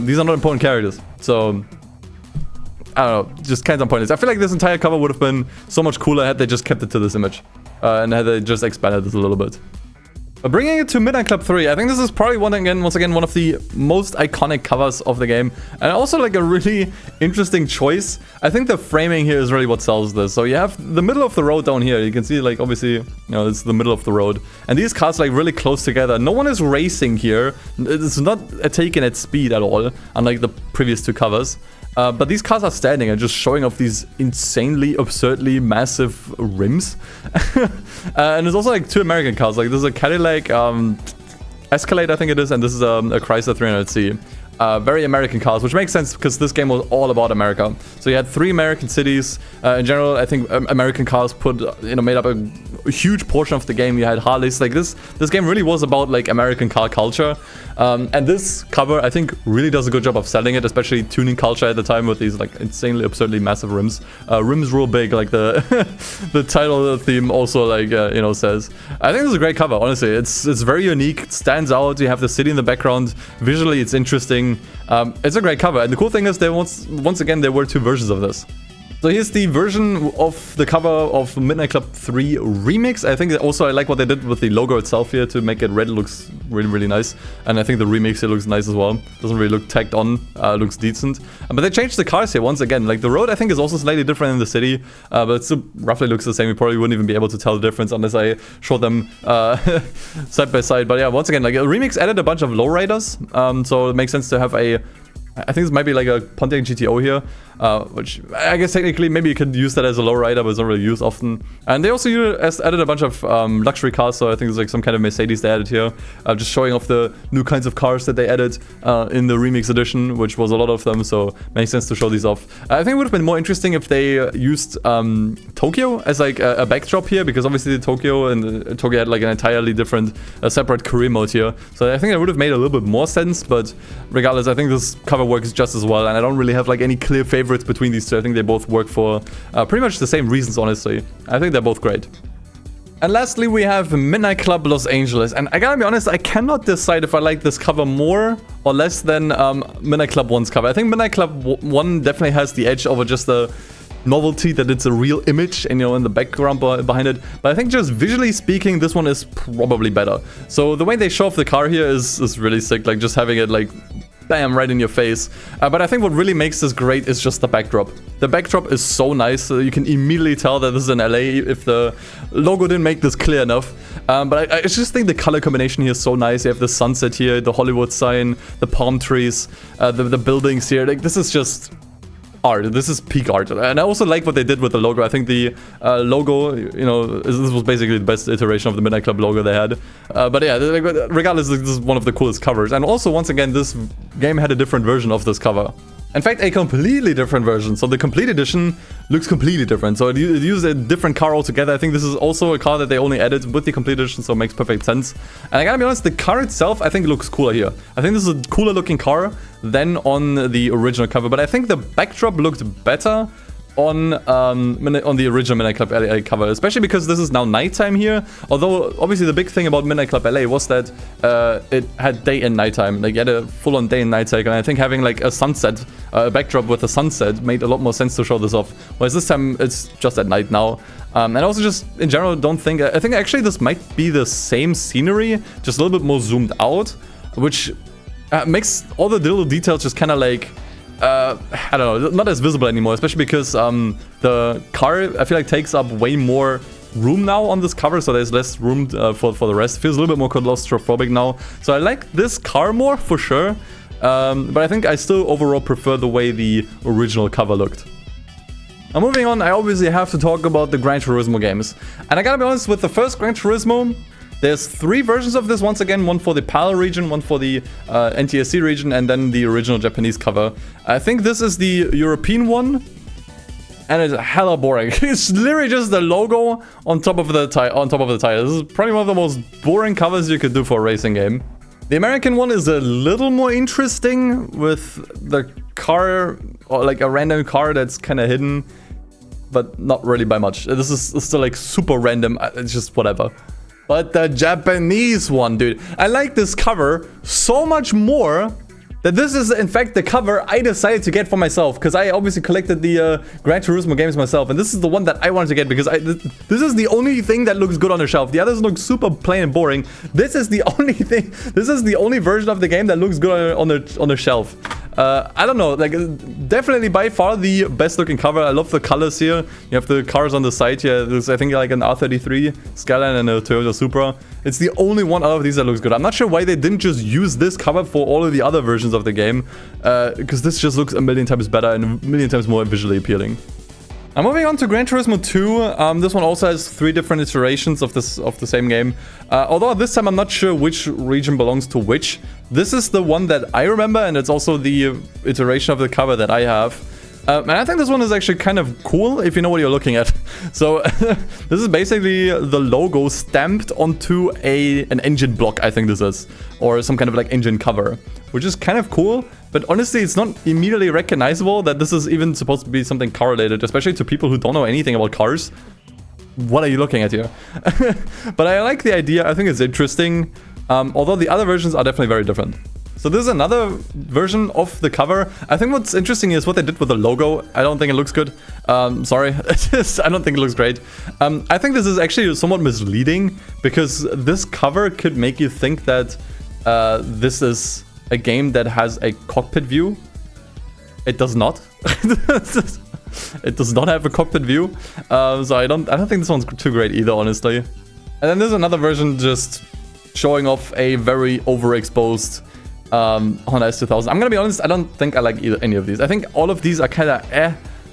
these are not important characters. So... I don't know, just kind of pointless. I feel like this entire cover would have been so much cooler had they just kept it to this image. And had they just expanded this a little bit. But bringing it to Midnight Club 3, I think this is probably once again one of the most iconic covers of the game. And also like a really interesting choice. I think the framing here is really what sells this. So you have the middle of the road down here. You can see like obviously, you know, it's the middle of the road. And these cars like really close together. No one is racing here. It's not taken at speed at all, unlike the previous two covers. But these cars are standing and just showing off these insanely, absurdly massive rims. And there's also like two American cars. Like there's a Cadillac Escalade, I think it is, and this is a Chrysler 300C. Very American cars, which makes sense because this game was all about America. So you had 3 American cities. In general, I think American cars made up a huge portion of the game. You had Harleys. Like this game really was about like American car culture. And this cover, I think, really does a good job of selling it, especially tuning culture at the time with these like insanely, absurdly massive rims. Rims real big, like the the title of the theme also like says. I think this is a great cover. Honestly, it's very unique. It stands out. You have the city in the background. Visually, it's interesting. It's a great cover, and the cool thing is there once again there were 2 versions of this. So here's the version of the cover of Midnight Club 3 Remix. I think also I like what they did with the logo itself here to make it red. It looks really, really nice. And I think the remix here looks nice as well. Doesn't really look tacked on, looks decent. But they changed the cars here once again. Like the road I think is also slightly different in the city, but it still roughly looks the same. You probably wouldn't even be able to tell the difference unless I showed them side by side. But yeah, once again, like a remix added a bunch of lowriders. So it makes sense to have I think this might be like a Pontiac GTO here, which I guess technically maybe you could use that as a lowrider, but it's not really used often. And they also added a bunch of luxury cars, so I think it's like some kind of Mercedes they added here, just showing off the new kinds of cars that they added in the Remix edition, which was a lot of them, so makes sense to show these off. I think it would have been more interesting if they used Tokyo as like a backdrop here, because obviously Tokyo had like an entirely different, separate career mode here. So I think it would have made a little bit more sense, but regardless, I think this cover works just as well, and I don't really have like any clear favorites between these two. I think they both work for pretty much the same reasons, honestly. I think they're both great. And lastly, we have Midnight Club Los Angeles, and I gotta be honest, I cannot decide if I like this cover more or less than Midnight Club 1's cover. I think Midnight Club 1 definitely has the edge over just the novelty that it's a real image and in the background behind it, but I think just visually speaking this one is probably better. So the way they show off the car here is really sick, like just having it like bam right in your face. But I think what really makes this great is just the backdrop. The backdrop is so nice, so you can immediately tell that this is in LA if the logo didn't make this clear enough. But I just think the color combination here is so nice. You have the sunset here, the Hollywood sign, the palm trees, the buildings here. Like this is just art. This is peak art. And I also like what they did with the logo. I think the logo, this was basically the best iteration of the Midnight Club logo they had. But yeah, regardless, this is one of the coolest covers. And also, once again, this game had a different version of this cover. In fact, a completely different version. So the complete edition looks completely different. So it uses a different car altogether. I think this is also a car that they only added with the complete edition, so it makes perfect sense. And I gotta be honest, the car itself, I think looks cooler here. I think this is a cooler looking car than on the original cover. But I think the backdrop looked better on the original Midnight Club LA cover, especially because this is now nighttime here. Although obviously the big thing about Midnight Club LA was that it had day and nighttime, like you had a full-on day and night cycle. And I think having like a sunset, a backdrop with a sunset made a lot more sense to show this off. Whereas this time it's just at night now. And also just in general don't think, I think actually this might be the same scenery, just a little bit more zoomed out, which makes all the little details just kind of like, I don't know, not as visible anymore, especially because the car, I feel like, takes up way more room now on this cover, so there's less room for the rest. It feels a little bit more claustrophobic now. So I like this car more, for sure, but I think I still overall prefer the way the original cover looked. Now moving on, I obviously have to talk about the Gran Turismo games. And I gotta be honest, with the first Gran Turismo, there's 3 versions of this, once again, one for the PAL region, one for the NTSC region, and then the original Japanese cover. I think this is the European one, and it's hella boring. It's literally just the logo on top of the tire. This is probably one of the most boring covers you could do for a racing game. The American one is a little more interesting, with the car, or like a random car that's kind of hidden, but not really by much. This is still like super random, it's just whatever. But the Japanese one, dude, I like this cover so much more that this is in fact the cover I decided to get for myself, because I obviously collected the Gran Turismo games myself, and this is the one that I wanted to get because this is the only thing that looks good on the shelf. The others look super plain and boring. This is the only thing, this is the only version of the game that looks good on the shelf. I don't know, like, definitely by far the best looking cover. I love the colors here. You have the cars on the side here. There's, I think, like an R33 Skyline and a Toyota Supra. It's the only one out of these that looks good. I'm not sure why they didn't just use this cover for all of the other versions of the game, because this just looks a million times better and a million times more visually appealing. Now moving on to Gran Turismo 2, this one also has 3 different iterations of the same game. Although this time I'm not sure which region belongs to which. This is the one that I remember, and it's also the iteration of the cover that I have. And I think this one is actually kind of cool if you know what you're looking at. So this is basically the logo stamped onto an engine block, I think this is, or some kind of like engine cover, which is kind of cool. But honestly, it's not immediately recognizable that this is even supposed to be something car related, especially to people who don't know anything about cars. What are you looking at here? But I like the idea. I think it's interesting. Although the other versions are definitely very different. So this is another version of the cover. I think what's interesting is what they did with the logo. I don't think it looks good. Sorry, I don't think it looks great. I think this is actually somewhat misleading, because this cover could make you think that this is a game that has a cockpit view. It does not. It does not have a cockpit view. So I don't think this one's too great either, honestly. And then there's another version just showing off a very overexposed Honda S2000. I'm gonna be honest, I don't think I like any of these. I think all of these are kind of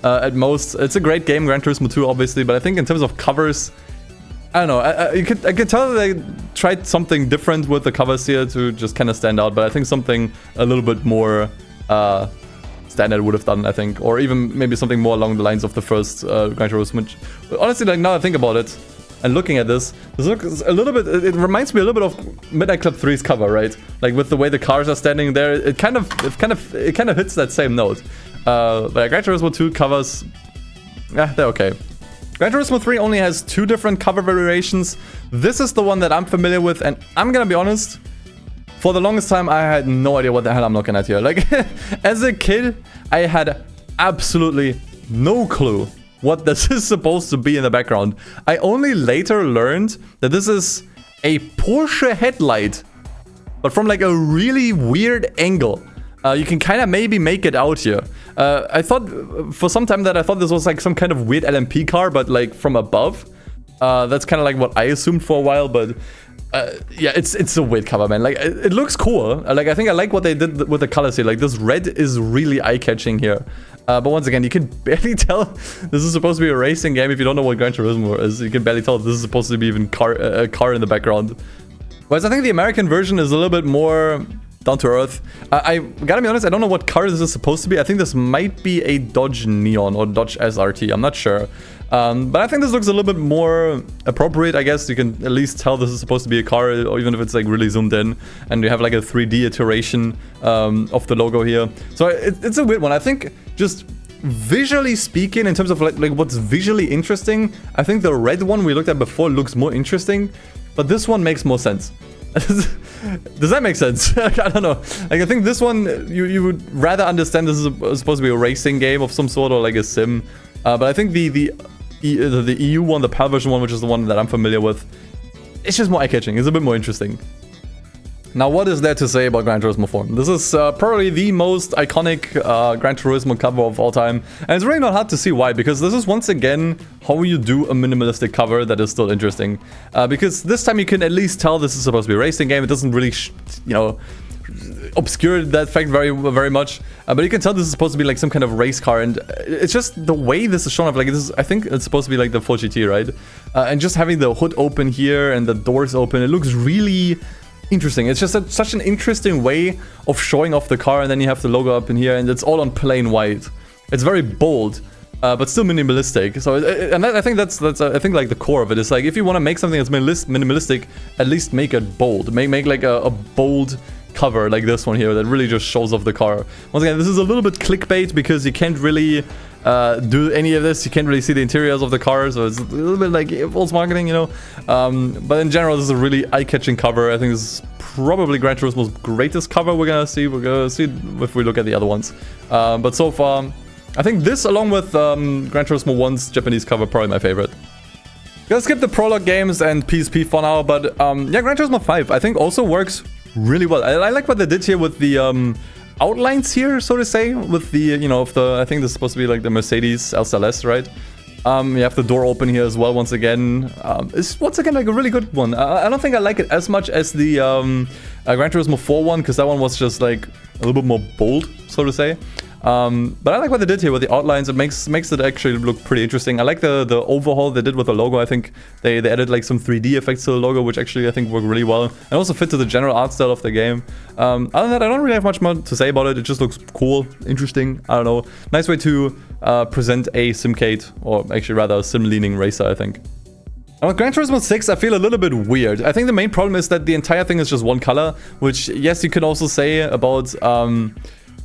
at most. It's a great game, Gran Turismo 2, obviously, but I think in terms of covers, I don't know. I could tell that they tried something different with the covers here to just kind of stand out, but I think something a little bit more standard would have done, I think, or even maybe something more along the lines of the first Gran Turismo. Which, honestly, like, now I think about it, and looking at this looks a little bit, it reminds me a little bit of Midnight Club 3's cover, right? Like with the way the cars are standing there, it kind of hits that same note. But Gran Turismo 2 covers, they're okay. Gran Turismo 3 only has 2 different cover variations. This is the one that I'm familiar with, and I'm gonna be honest, for the longest time I had no idea what the hell I'm looking at here. Like, as a kid, I had absolutely no clue what this is supposed to be in the background. I only later learned that this is a Porsche headlight, but from like a really weird angle. You can kind of maybe make it out here. I thought for some time that I thought this was like some kind of weird LMP car, but like from above. That's kind of like what I assumed for a while, but yeah, it's a weird cover, man. Like, it looks cool. Like, I think I like what they did with the colors here. Like, this red is really eye-catching here. But once again, you can barely tell this is supposed to be a racing game if you don't know what Gran Turismo is. You can barely tell this is supposed to be even a car in the background. Whereas I think the American version is a little bit more down to earth. I gotta be honest, I don't know what car this is supposed to be. I think this might be a Dodge Neon or Dodge SRT. I'm not sure. But I think this looks a little bit more appropriate, I guess. You can at least tell this is supposed to be a car, or even if it's like really zoomed in. And you have like a 3D iteration of the logo here. So it's a weird one. I think just visually speaking, in terms of like what's visually interesting, I think the red one we looked at before looks more interesting, but this one makes more sense. Does that make sense? I don't know. Like, I think this one, you would rather understand this is supposed to be a racing game of some sort or like a sim. But I think the EU one, the PAL version one, which is the one that I'm familiar with, it's just more eye-catching. It's a bit more interesting. Now, what is there to say about Gran Turismo 4? This is probably the most iconic Gran Turismo cover of all time. And it's really not hard to see why, because this is once again how you do a minimalistic cover that is still interesting. Because this time you can at least tell this is supposed to be a racing game. It doesn't really, obscure that fact very much. But you can tell this is supposed to be like some kind of race car. And it's just the way this is shown up. Like, this is, I think it's supposed to be like the 4GT, right? And just having the hood open here and the doors open, it looks really interesting. It's just such an interesting way of showing off the car, and then you have the logo up in here, and it's all on plain white. It's very bold, but still minimalistic. So, I think that's I think like the core of it is like, if you want to make something that's minimalistic, at least make it bold. Make like a bold cover like this one here that really just shows off the car. Once again, this is a little bit clickbait because you can't really do any of this. You can't really see the interiors of the car, so it's a little bit like false marketing, you know. But in general, this is a really eye-catching cover. I think this is probably Gran Turismo's greatest cover we're gonna see. We're gonna see if we look at the other ones. But so far, I think this, along with Gran Turismo 1's Japanese cover, probably my favorite. Gonna skip the prologue games and PSP for now, but yeah, Gran Turismo 5 I think also works really well. I like what they did here with the outlines here, so to say, with the, I think this is supposed to be like the Mercedes LSLS, right? You have the door open here as well, once again. It's once again like a really good one. I don't think I like it as much as the Gran Turismo 4 one, because that one was just like a little bit more bold, so to say. But I like what they did here with the outlines. It makes it actually look pretty interesting. I like the overhaul they did with the logo. I think they added like some 3D effects to the logo, which actually I think work really well, and also fit to the general art style of the game. Other than that, I don't really have much more to say about it. It just looks cool, interesting. I don't know. Nice way to present a simcade, or actually rather a sim-leaning racer, I think. Now, with Gran Turismo 6, I feel a little bit weird. I think the main problem is that the entire thing is just one color, which, yes, you can also say about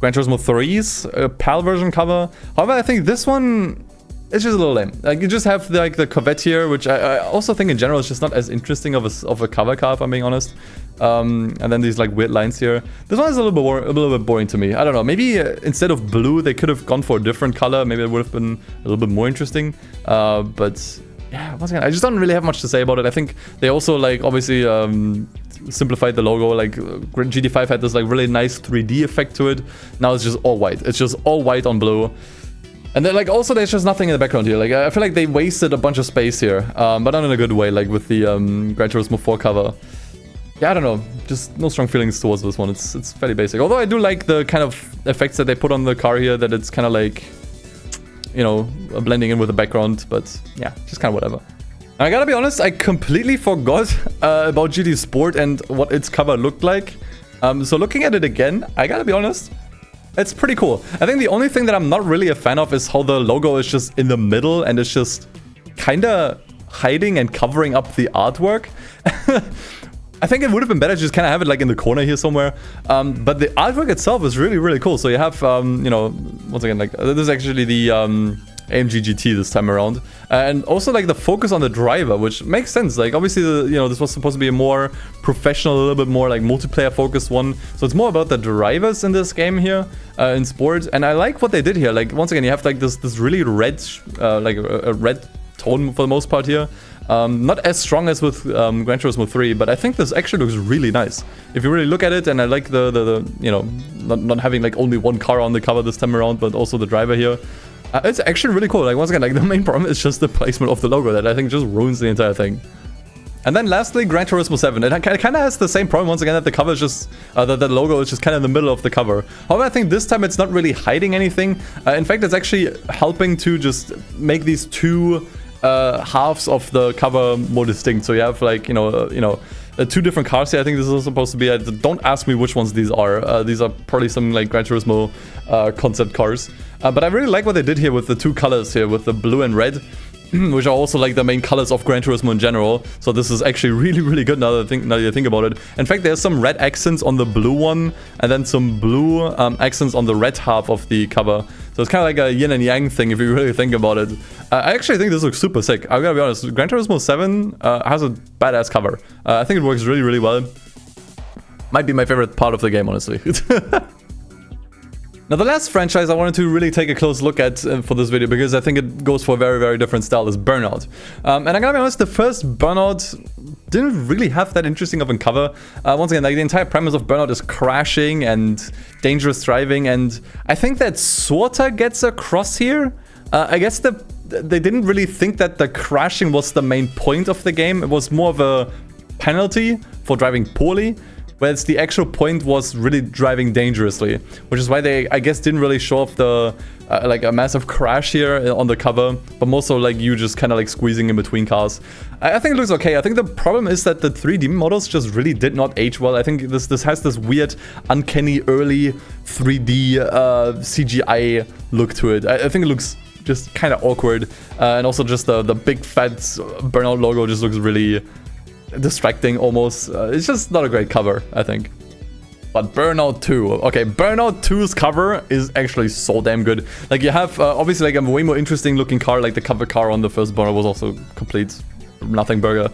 Gran Turismo 3's PAL version cover. However, I think this one is just a little lame. Like, you just have the Corvette here, which I also think in general is just not as interesting of a cover car, if I'm being honest. And then these like weird lines here. This one is a little bit boring to me. I don't know. Maybe instead of blue, they could have gone for a different color. Maybe it would have been a little bit more interesting. But yeah, once again, I just don't really have much to say about it. I think they also like obviously simplified the logo. Like GT5 had this like really nice 3D effect to it. Now it's just all white. It's just all white on blue. And then like also there's just nothing in the background here. Like I feel like they wasted a bunch of space here, but not in a good way. Like with the Gran Turismo 4 cover. Yeah, I don't know. Just no strong feelings towards this one. It's fairly basic. Although I do like the kind of effects that they put on the car here. That it's kind of like, blending in with the background. But yeah, just kind of whatever. I gotta be honest, I completely forgot about GT Sport and what its cover looked like. So looking at it again, I gotta be honest, it's pretty cool. I think the only thing that I'm not really a fan of is how the logo is just in the middle and it's just kinda hiding and covering up the artwork. I think it would have been better to just kind of have it like in the corner here somewhere. But the artwork itself is really, really cool. So you have, once again, like this is actually the AMG GT this time around. And also like the focus on the driver, which makes sense. Like obviously, this was supposed to be a more professional, a little bit more like multiplayer focused one. So it's more about the drivers in this game here in sport. And I like what they did here. Like once again, you have like this really red, like a red tone for the most part here. Not as strong as with Gran Turismo 3, but I think this actually looks really nice. If you really look at it, and I like the not having like only one car on the cover this time around, but also the driver here. It's actually really cool. Like once again, like the main problem is just the placement of the logo that I think just ruins the entire thing. And then lastly, Gran Turismo 7. It kind of has the same problem once again, that the cover is just, the logo is just kind of in the middle of the cover. However, I think this time it's not really hiding anything. In fact, it's actually helping to just make these two halves of the cover more distinct. So you have like, two different cars here. I think this is supposed to be, don't ask me which ones these are. These are probably some like Gran Turismo concept cars. But I really like what they did here with the two colors here, with the blue and red. which are also like the main colors of Gran Turismo in general. So this is actually really, really good now that you think about it. In fact, there's some red accents on the blue one, and then some blue accents on the red half of the cover. So it's kind of like a yin and yang thing if you really think about it. I actually think this looks super sick. I'm gonna be honest. Gran Turismo 7 has a badass cover. I think it works really, really well. Might be my favorite part of the game, honestly. Now, the last franchise I wanted to really take a close look at for this video, because I think it goes for a very, very different style, is Burnout. And I'm gonna be honest, the first Burnout didn't really have that interesting of a cover. Once again, like, the entire premise of Burnout is crashing and dangerous driving, and I think that sorta gets across here. I guess they didn't really think that the crashing was the main point of the game. It was more of a penalty for driving poorly, whereas the actual point was really driving dangerously, which is why they, I guess, didn't really show off the like a massive crash here on the cover, but more so like you just kind of like squeezing in between cars. I think it looks okay. I think the problem is that the 3D models just really did not age well. I think this has this weird, uncanny, early 3D CGI look to it. I think it looks just kind of awkward, and also just the big fat Burnout logo just looks really distracting almost. It's just not a great cover, I think. But Burnout 2. Okay, Burnout 2's cover is actually so damn good. Like, you have obviously like a way more interesting looking car. Like the cover car on the first Burnout was also complete nothing burger.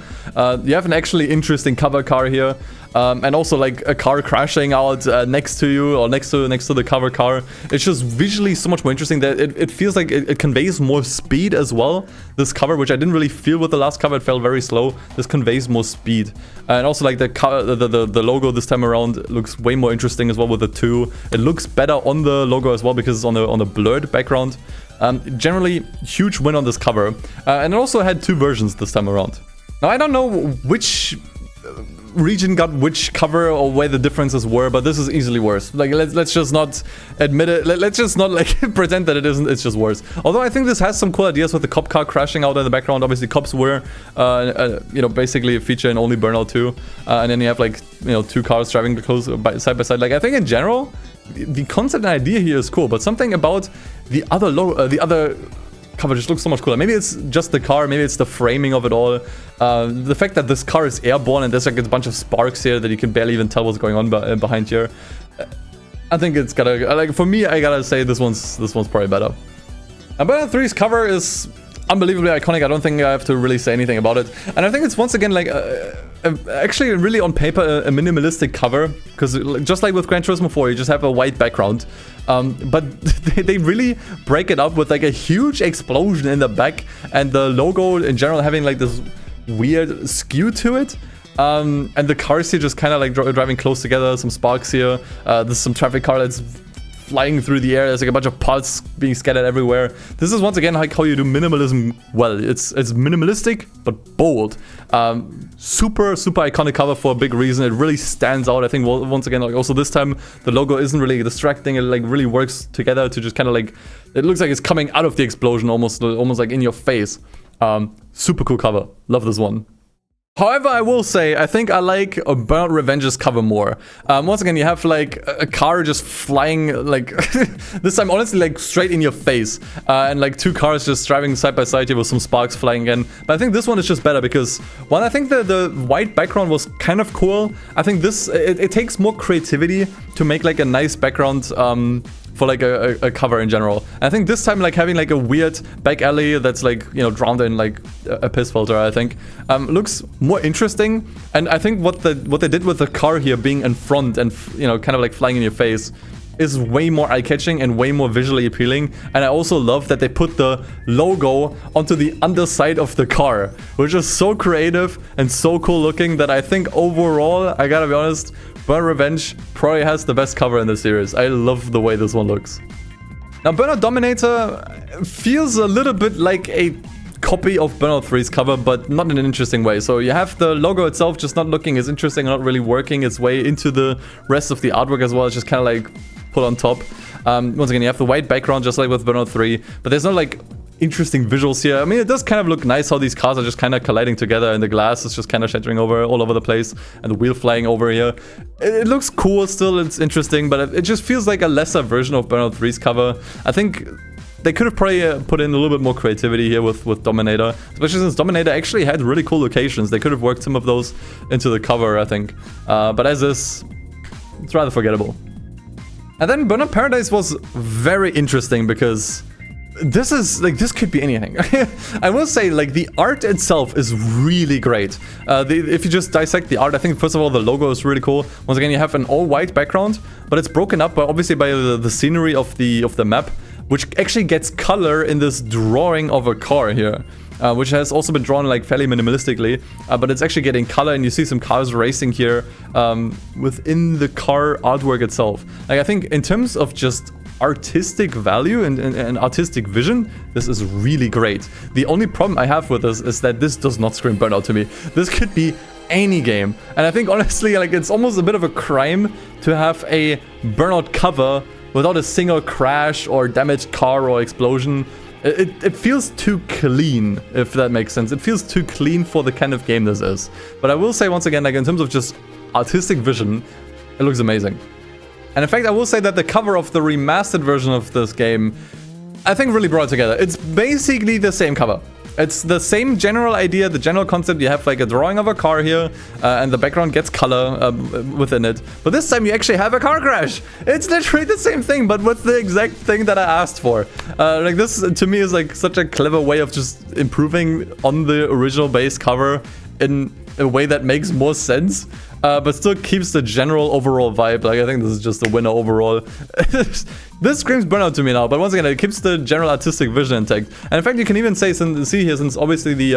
You have an actually interesting cover car here, and also like a car crashing out next to you, or next to the cover car. It's just visually so much more interesting that it feels like it conveys more speed as well. This cover, which I didn't really feel with the last cover, it felt very slow. This conveys more speed, and also like the logo this time around looks way more interesting as well with the 2. It looks better on the logo as well because it's on a blurred background. Generally, huge win on this cover, and it also had 2 versions this time around. Now, I don't know which region got which cover or where the differences were, but this is easily worse. Like, let's just not admit it. Let's just not like pretend that it isn't. It's just worse. Although I think this has some cool ideas with the cop car crashing out in the background. Obviously, cops were, you know, basically a feature in only Burnout 2, and then you have like, you know, 2 cars driving close side by side. Like, I think in general, the concept and idea here is cool, but something about the other cover just looks so much cooler. Maybe it's just the car, maybe it's the framing of it all. The fact that this car is airborne and there's like a bunch of sparks here that you can barely even tell what's going on behind here. I think it's gotta, like, for me, I gotta say this one's probably better. And Burnout 3's cover is unbelievably iconic. I don't think I have to really say anything about it. And I think it's once again like actually really on paper a minimalistic cover, because just like with Gran Turismo 4, you just have a white background. But they really break it up with like a huge explosion in the back, and the logo in general having like this weird skew to it. And the cars here just kind of like driving close together, some sparks here. There's some traffic car that's flying through the air. There's like a bunch of parts being scattered everywhere. This is once again like how you do minimalism well. It's minimalistic but bold. Super iconic cover for a big reason. It really stands out. I think once again, like, also this time the logo isn't really distracting. It like really works together to just kind of like, it looks like it's coming out of the explosion, almost like in your face. Super cool cover. Love this one. However, I will say, I think I like a Burnout Revenge's cover more. Once again, you have like a car just flying, like, this time honestly like straight in your face. And like 2 cars just driving side by side here with some sparks flying again. But I think this one is just better because, one, I think the white background was kind of cool. I think this, it takes more creativity to make like a nice background for like a cover in general. And I think this time, like having like a weird back alley that's like, you know, drowned in like a piss filter, I think, looks more interesting. And I think what they did with the car here being in front and, you know, kind of like flying in your face is way more eye-catching and way more visually appealing. And I also love that they put the logo onto the underside of the car, which is so creative and so cool looking that I think overall, I gotta be honest, Burnout Revenge probably has the best cover in the series. I love the way this one looks. Now, Burnout Dominator feels a little bit like a copy of Burnout 3's cover, but not in an interesting way. So you have the logo itself just not looking as interesting, not really working its way into the rest of the artwork as well. It's just kind of like put on top. Once again, you have the white background just like with Burnout 3, but there's no like interesting visuals here. I mean, it does kind of look nice how these cars are just kind of colliding together, and the glass is just kind of shattering all over the place, and the wheel flying over here. It looks cool still, it's interesting, but it just feels like a lesser version of Burnout 3's cover. I think they could have probably put in a little bit more creativity here with Dominator, especially since Dominator actually had really cool locations. They could have worked some of those into the cover, I think. But as is, it's rather forgettable. And then Burnout Paradise was very interesting because this is like, this could be anything. I will say, like, the art itself is really great. If you just dissect the art, I think first of all the logo is really cool. Once again, you have an all white background, but it's broken up obviously by the scenery of the map, which actually gets color in this drawing of a car here. Which has also been drawn like fairly minimalistically, but it's actually getting color, and you see some cars racing here within the car artwork itself. Like, I think in terms of just artistic value and artistic vision, this is really great. The only problem I have with this is that this does not scream Burnout to me. This could be any game, and I think honestly, like, it's almost a bit of a crime to have a Burnout cover without a single crash or damaged car or explosion. It feels too clean, if that makes sense. It feels too clean for the kind of game this is. But I will say once again, like, in terms of just artistic vision, it looks amazing. And in fact, I will say that the cover of the remastered version of this game, I think, really brought it together. It's basically the same cover. It's the same general idea, the general concept. You have like a drawing of a car here, and the background gets color within it. But this time you actually have a car crash. It's literally the same thing, but with the exact thing that I asked for. Like, this to me is like such a clever way of just improving on the original base cover in a way that makes more sense, but still keeps the general overall vibe. Like, I think this is just a winner overall. This screams Burnout to me now, but once again, it keeps the general artistic vision intact. And in fact, you can even say, see here, since obviously the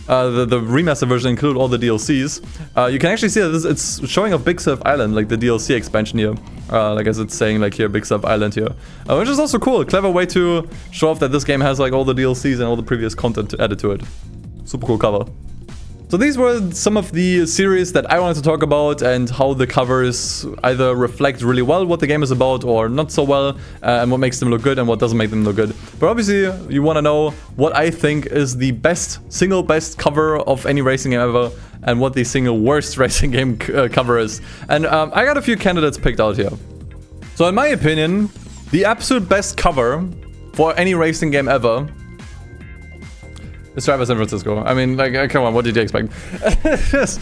remaster version included all the DLCs, you can actually see that it's showing off Big Surf Island, like the DLC expansion here, like as it's saying like here, Big Surf Island here, which is also cool. A clever way to show off that this game has like all the DLCs and all the previous content added to it. Super cool cover. So these were some of the series that I wanted to talk about, and how the covers either reflect really well what the game is about or not so well, and what makes them look good and what doesn't make them look good. But obviously you want to know what I think is the single best cover of any racing game ever, and what the single worst racing game cover is. And I got a few candidates picked out here. So in my opinion, the absolute best cover for any racing game ever is Driver San Francisco. I mean, like, come on, what did you expect? Just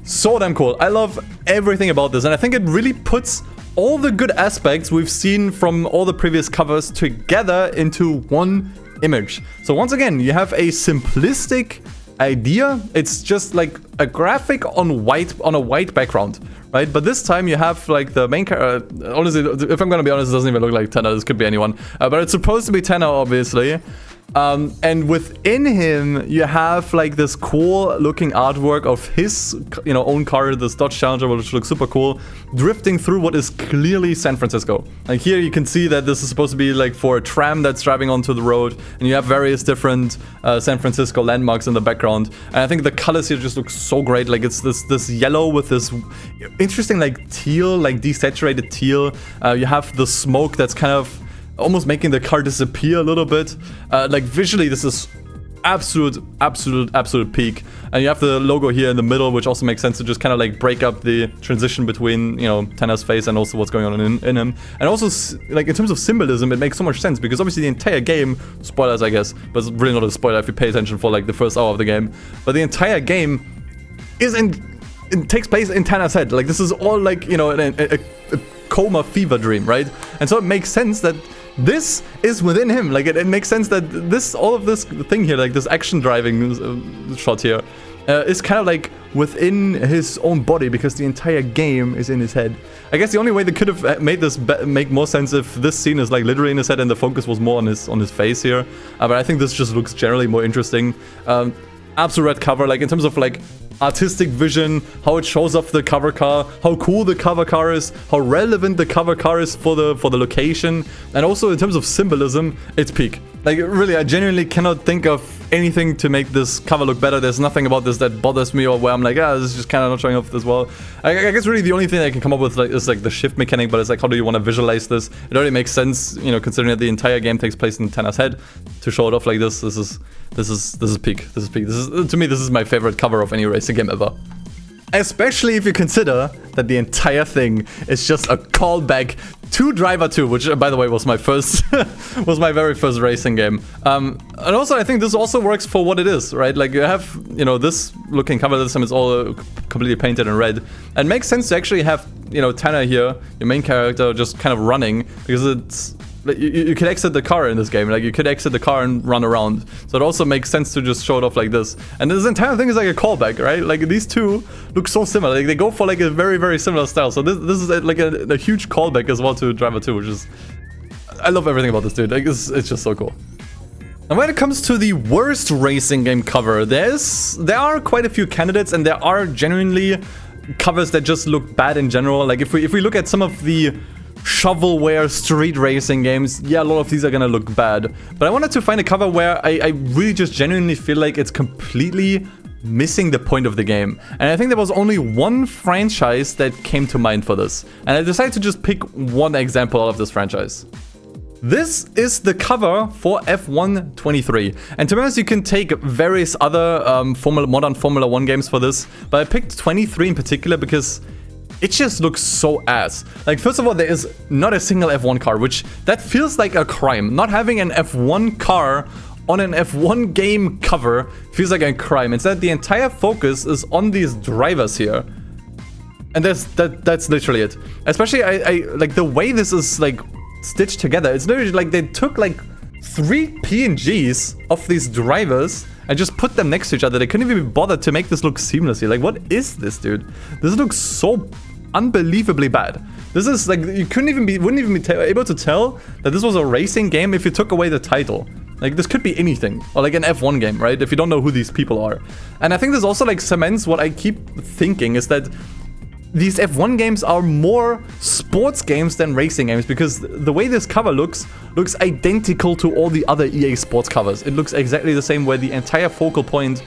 so damn cool. I love everything about this, and I think it really puts all the good aspects we've seen from all the previous covers together into one image. So once again, you have a simplistic idea. It's just like a graphic on a white background, right? But this time you have like the main character. Honestly, if I'm gonna be honest, it doesn't even look like Tanner. This could be anyone, but it's supposed to be Tanner, obviously. And within him, you have like this cool looking artwork of his, own car, this Dodge Challenger, which looks super cool, drifting through what is clearly San Francisco. Like, here you can see that this is supposed to be like for a tram that's driving onto the road, and you have various different San Francisco landmarks in the background. And I think the colors here just look so great. Like, it's this yellow with this interesting like teal, like desaturated teal. You have the smoke that's kind of almost making the car disappear a little bit. Like, visually, this is absolute peak. And you have the logo here in the middle, which also makes sense to just kind of like break up the transition between, Tanner's face and also what's going on in him. And also, like, in terms of symbolism, it makes so much sense, because obviously the entire game, spoilers I guess, but it's really not a spoiler if you pay attention for like the first hour of the game, but the entire game is it takes place in Tanner's head. Like, this is all like, a coma fever dream, right? And so it makes sense that this is within him. Like, it makes sense that all of this thing here, like this action driving shot here, is kind of like within his own body, because the entire game is in his head. I guess the only way they could have made this make more sense if this scene is like literally in his head and the focus was more on his face here. But I think this just looks generally more interesting. Absolute red cover, like in terms of like artistic vision, how it shows off the cover car, how cool the cover car is, how relevant the cover car is for the location, and also in terms of symbolism, it's peak. Like, really, I genuinely cannot think of anything to make this cover look better. There's nothing about this that bothers me, or where I'm like, this is just kind of not showing off as well. I guess really the only thing I can come up with is like the shift mechanic, but it's like, how do you want to visualize this? It already makes sense, considering that the entire game takes place in Tanner's head, to show it off like this. This is peak. This is peak. To me, this is my favorite cover of any racing game ever. Especially if you consider that the entire thing is just a callback to Driver 2, which, by the way, was my first, was my very first racing game. And also, I think this also works for what it is, right? Like, you have, you know, this looking cover this time is all completely painted in red. And it makes sense to actually have, you know, Tanner here, your main character, just kind of running, because it's... You could exit the car in this game, like you could exit the car and run around. So it also makes sense to just show it off like this. And this entire thing is like a callback, right? Like these two look so similar. Like they go for like a very, very similar style. So this is like a huge callback as well to Driver 2, which is... I love everything about this dude. Like it's just so cool. And when it comes to the worst racing game cover, there are quite a few candidates, and there are genuinely covers that just look bad in general. Like if we look at some of the shovelware street racing games, yeah, a lot of these are gonna look bad. But I wanted to find a cover where I really just genuinely feel like it's completely missing the point of the game. And I think there was only one franchise that came to mind for this. And I decided to just pick one example out of this franchise. This is the cover for F1 23. And to be honest, you can take various other modern Formula 1 games for this. But I picked 23 in particular because it just looks so ass. Like, first of all, there is not a single F1 car, which that feels like a crime. Not having an F1 car on an F1 game cover feels like a crime. Instead, the entire focus is on these drivers here. And that's literally it. Especially, I like the way this is like stitched together. It's literally like they took like 3 PNGs of these drivers and just put them next to each other. They couldn't even be bothered to make this look seamlessly. Like, what is this, dude? This looks so unbelievably bad. This is like, you wouldn't even be able to tell that this was a racing game if you took away the title. Like, this could be anything, or like an F1 game, right? If you don't know who these people are. And I think this also like cements what I keep thinking is that these F1 games are more sports games than racing games, because the way this cover looks identical to all the other EA Sports covers. It looks exactly the same, where the entire focal point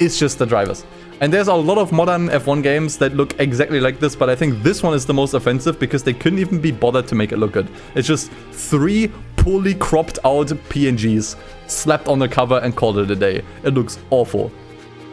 is just the drivers. And there's a lot of modern F1 games that look exactly like this, but I think this one is the most offensive because they couldn't even be bothered to make it look good. It's just 3 poorly cropped out PNGs slapped on the cover and called it a day. It looks awful.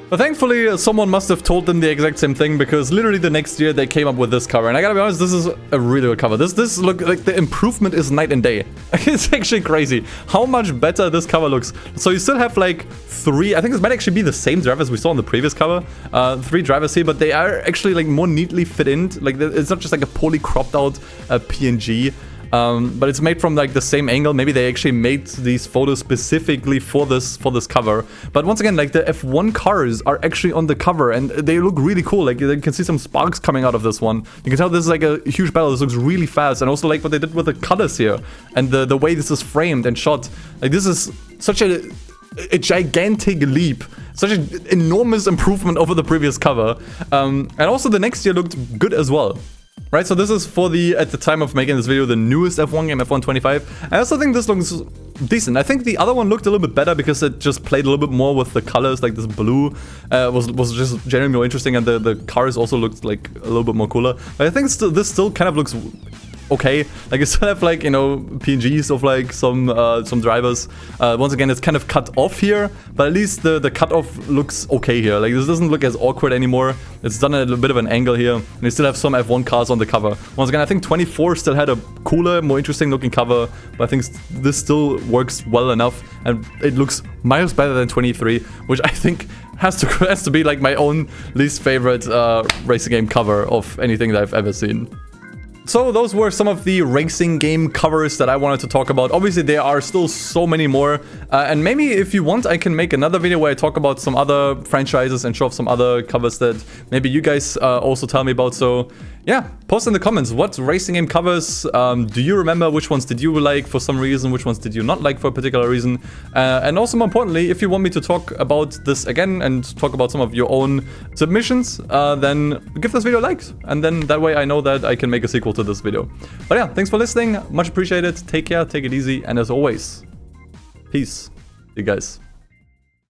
But thankfully, someone must have told them the exact same thing, because literally the next year they came up with this cover. And I gotta be honest, this is a really good cover. This look like the improvement is night and day. It's actually crazy how much better this cover looks. So you still have like 3, I think this might actually be the same drivers we saw on the previous cover. 3 drivers here, but they are actually like more neatly fit in. Like, it's not just like a poorly cropped out PNG. But it's made from like the same angle. Maybe they actually made these photos specifically for this cover. But once again, like the F1 cars are actually on the cover and they look really cool. Like, you can see some sparks coming out of this one. You can tell this is like a huge battle. This looks really fast, and also like what they did with the colors here and the way this is framed and shot. Like, this is such a gigantic leap, such an enormous improvement over the previous cover. And also the next year looked good as well. Right, so this is for at the time of making this video, the newest F1 game, F1 25. I also think this looks decent. I think the other one looked a little bit better because it just played a little bit more with the colors. Like, this blue was just generally more interesting, and the cars also looked like a little bit more cooler. But I think this still kind of looks okay. Like, you still have like, you know, PNGs of like some drivers. Once again, it's kind of cut off here, but at least the cut off looks okay here. Like, this doesn't look as awkward anymore. It's done at a bit of an angle here, and you still have some F1 cars on the cover. Once again, I think 24 still had a cooler, more interesting looking cover, but I think this still works well enough, and it looks miles better than 23, which I think has to be like my own least favorite racing game cover of anything that I've ever seen. So those were some of the racing game covers that I wanted to talk about. Obviously, there are still so many more. And maybe if you want, I can make another video where I talk about some other franchises and show off some other covers that maybe you guys also tell me about. So yeah, post in the comments, what racing game covers do you remember? Which ones did you like for some reason? Which ones did you not like for a particular reason? And also, more importantly, if you want me to talk about this again and talk about some of your own submissions, then give this video a like. And then that way I know that I can make a sequel to this video. But yeah, thanks for listening. Much appreciated. Take care, take it easy. And as always, peace. See you guys.